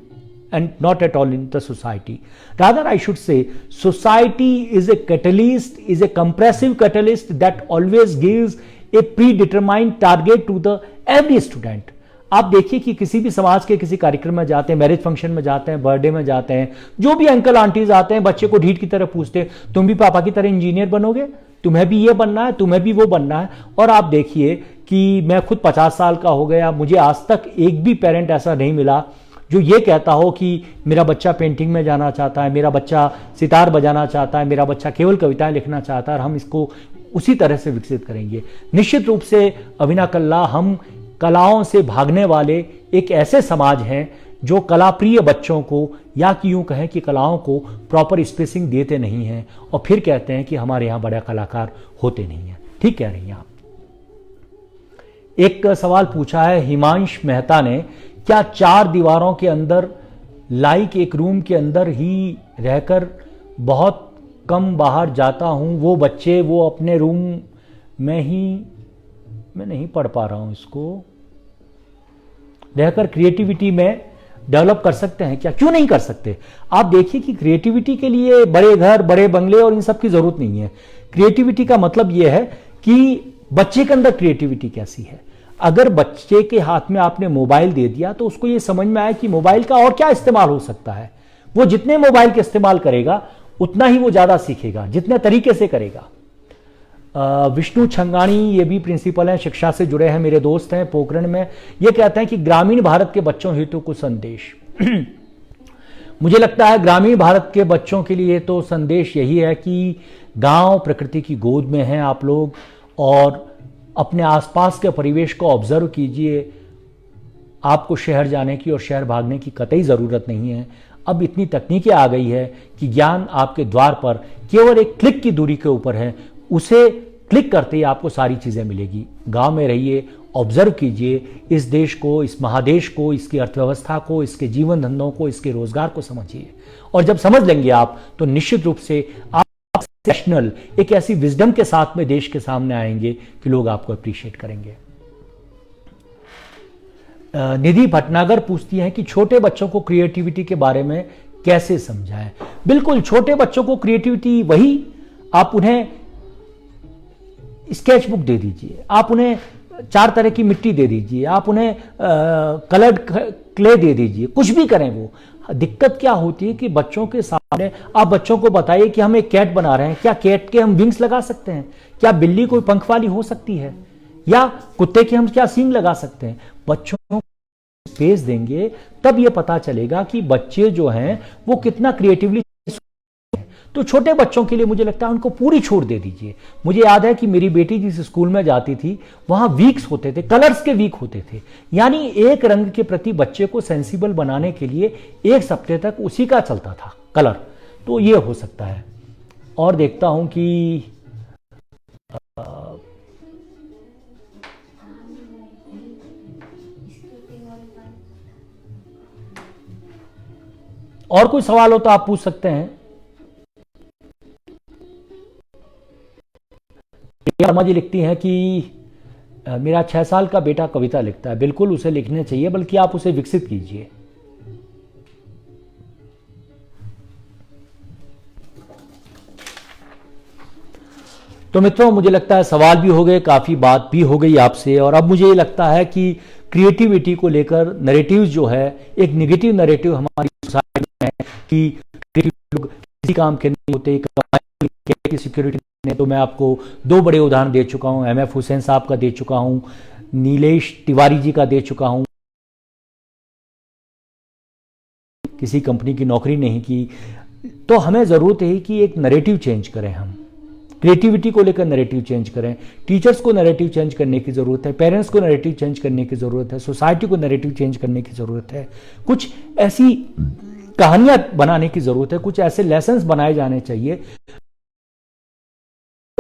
and not at all in the society. Rather, I should say, society is a catalyst, is a compressive catalyst that always gives a predetermined target to the every student. आप देखिए कि किसी भी समाज के किसी कार्यक्रम में जाते हैं, मैरिज फंक्शन में जाते हैं, बर्थडे में जाते हैं, जो भी अंकल आंटीज आते हैं, बच्चे को ढीठ की तरह पूछते हैं, तुम भी पापा की तरह इंजीनियर बनोगे, तुम्हें भी ये बनना है, तुम्हें भी वो बनना है। और आप देखिए कि मैं खुद 50 साल का हो गया, मुझे आज तक एक भी पेरेंट ऐसा नहीं मिला जो ये कहता हो कि मेरा बच्चा पेंटिंग में जाना चाहता है, मेरा बच्चा सितार बजाना चाहता है, मेरा बच्चा केवल कविताएं लिखना चाहता है, और हम इसको उसी तरह से विकसित करेंगे। निश्चित रूप से अविना कल्ला, हम कलाओं से भागने वाले एक ऐसे समाज हैं जो कलाप्रिय बच्चों को, या कि यूं कहें कि कलाओं को प्रॉपर स्पेसिंग देते नहीं हैं, और फिर कहते हैं कि हमारे यहां बड़े कलाकार होते नहीं हैं। ठीक कह रही हैं आप। एक सवाल पूछा है हिमांश मेहता ने, क्या 4 दीवारों के अंदर लाइक एक रूम के अंदर ही रहकर बहुत कम बाहर जाता हूं, वो बच्चे वो अपने रूम में ही, मैं नहीं पढ़ पा रहा हूं इसको, रहकर क्रिएटिविटी में डेवलप कर सकते हैं क्या? क्यों नहीं कर सकते? आप देखिए कि क्रिएटिविटी के लिए बड़े घर, बड़े बंगले और इन सब की जरूरत नहीं है। क्रिएटिविटी का मतलब यह है कि बच्चे के अंदर क्रिएटिविटी कैसी है। अगर बच्चे के हाथ में आपने मोबाइल दे दिया तो उसको यह समझ में आया कि मोबाइल का और क्या इस्तेमाल हो सकता है। वो जितने मोबाइल का इस्तेमाल करेगा उतना ही वो ज्यादा सीखेगा, जितने तरीके से करेगा। विष्णु छंगाणी, ये भी प्रिंसिपल हैं, शिक्षा से जुड़े हैं, मेरे दोस्त हैं पोखरण में। ये कहते हैं कि ग्रामीण भारत के बच्चों हेतु कुछ संदेश। मुझे लगता है ग्रामीण भारत के बच्चों के लिए तो संदेश यही है कि गांव प्रकृति की गोद में हैं आप लोग, और अपने आसपास के परिवेश को ऑब्जर्व कीजिए। आपको शहर जाने की और शहर भागने की कतई ज़रूरत नहीं है। अब इतनी तकनीकें आ गई है कि ज्ञान आपके द्वार पर केवल एक क्लिक की दूरी के ऊपर है, उसे क्लिक करते ही आपको सारी चीज़ें मिलेगी। गांव में रहिए, ऑब्जर्व कीजिए इस देश को, इस महादेश को, इसकी अर्थव्यवस्था को, इसके जीवन धंधों को, इसके रोजगार को समझिए। और जब समझ लेंगे आप तो निश्चित रूप से आप नेशनल एक ऐसी विजडम के साथ में देश के सामने आएंगे कि लोग आपको अप्रिशिएट करेंगे। निधि भटनागर पूछती हैं कि छोटे बच्चों को क्रिएटिविटी के बारे में कैसे समझाएं। बिल्कुल, छोटे बच्चों को क्रिएटिविटी वही, आप उन्हें स्केच बुक दे दीजिए, आप उन्हें 4 तरह की मिट्टी दे दीजिए, आप उन्हें कलर्ड क्ले दे दीजिए, कुछ भी करें। वो दिक्कत क्या होती है कि बच्चों के सामने आप बच्चों को बताइए कि हम एक कैट बना रहे हैं, क्या कैट के हम विंग्स लगा सकते हैं? क्या बिल्ली कोई पंख वाली हो सकती है? या कुत्ते के हम क्या सींग लगा सकते हैं? बच्चों को स्पेस देंगे तब ये पता चलेगा कि बच्चे जो हैं वो कितना क्रिएटिवली। तो छोटे बच्चों के लिए मुझे लगता है उनको पूरी छूट दे दीजिए। मुझे याद है कि मेरी बेटी जिस स्कूल में जाती थी वहां वीक्स होते थे, कलर्स के वीक होते थे, यानी एक रंग के प्रति बच्चे को सेंसिबल बनाने के लिए 1 सप्ताह तक उसी का चलता था कलर। तो ये हो सकता है। और देखता हूं कि और कोई सवाल हो तो आप पूछ सकते हैं। वर्मा जी लिखती हैं कि मेरा 6 साल का बेटा कविता लिखता है। बिल्कुल उसे लिखने चाहिए, बल्कि आप उसे विकसित कीजिए। तो मित्रों, मुझे लगता है सवाल भी हो गए, काफी बात भी हो गई आपसे, और अब मुझे ये लगता है कि क्रिएटिविटी को लेकर नैरेटिव जो है, एक नेगेटिव नैरेटिव हमारी सोसाइटी में है कि क्रिएटिव लोग किसी काम के नहीं होते, की सिक्योरिटी ने। तो मैं आपको 2 बड़े उदाहरण दे चुका हूं, MF हुसैन साहब का दे चुका हूं, नीलेश तिवारी जी का दे चुका हूं। किसी कंपनी की नौकरी नहीं की। तो हमें जरूरत है कि एक नैरेटिव चेंज करें, हम क्रिएटिविटी को लेकर नैरेटिव चेंज करें। टीचर्स को नैरेटिव चेंज करने की जरूरत है, पेरेंट्स को नैरेटिव चेंज करने की जरूरत है, सोसाइटी को नैरेटिव चेंज करने की जरूरत है। कुछ ऐसी कहानियां बनाने की जरूरत है, कुछ ऐसे लेसन्स बनाए जाने चाहिए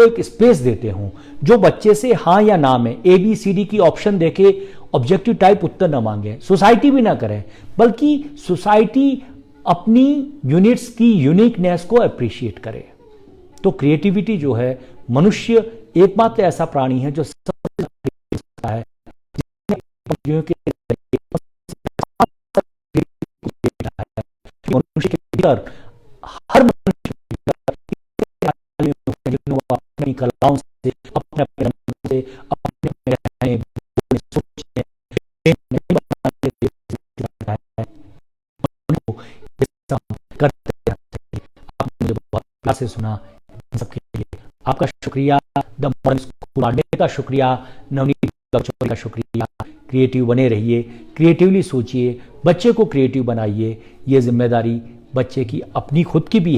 एक स्पेस देते हो, जो बच्चे से हाँ या ना में ABCD की ऑप्शन देके ऑब्जेक्टिव टाइप उत्तर ना मांगे, सोसाइटी भी ना करे, बल्कि सोसाइटी अपनी यूनिट्स की यूनिकनेस को अप्रिशिएट करे। तो क्रिएटिविटी जो है, मनुष्य एकमात्र ऐसा प्राणी है जो सबसे सकता है, मनुष्य के भीतर, हर मनुष्य अपनी कलाओं से, अपने से, अपने सोचने करते रहते हैं। आपने मुझे बहुत प्यार से सुना, इन सबके लिए आपका शुक्रिया। द मॉडर्न स्कूल अड्डे का शुक्रिया, नवनीत का शुक्रिया। क्रिएटिव बने रहिए, क्रिएटिवली सोचिए, बच्चे को क्रिएटिव बनाइए। ये जिम्मेदारी बच्चे की अपनी खुद की भी है।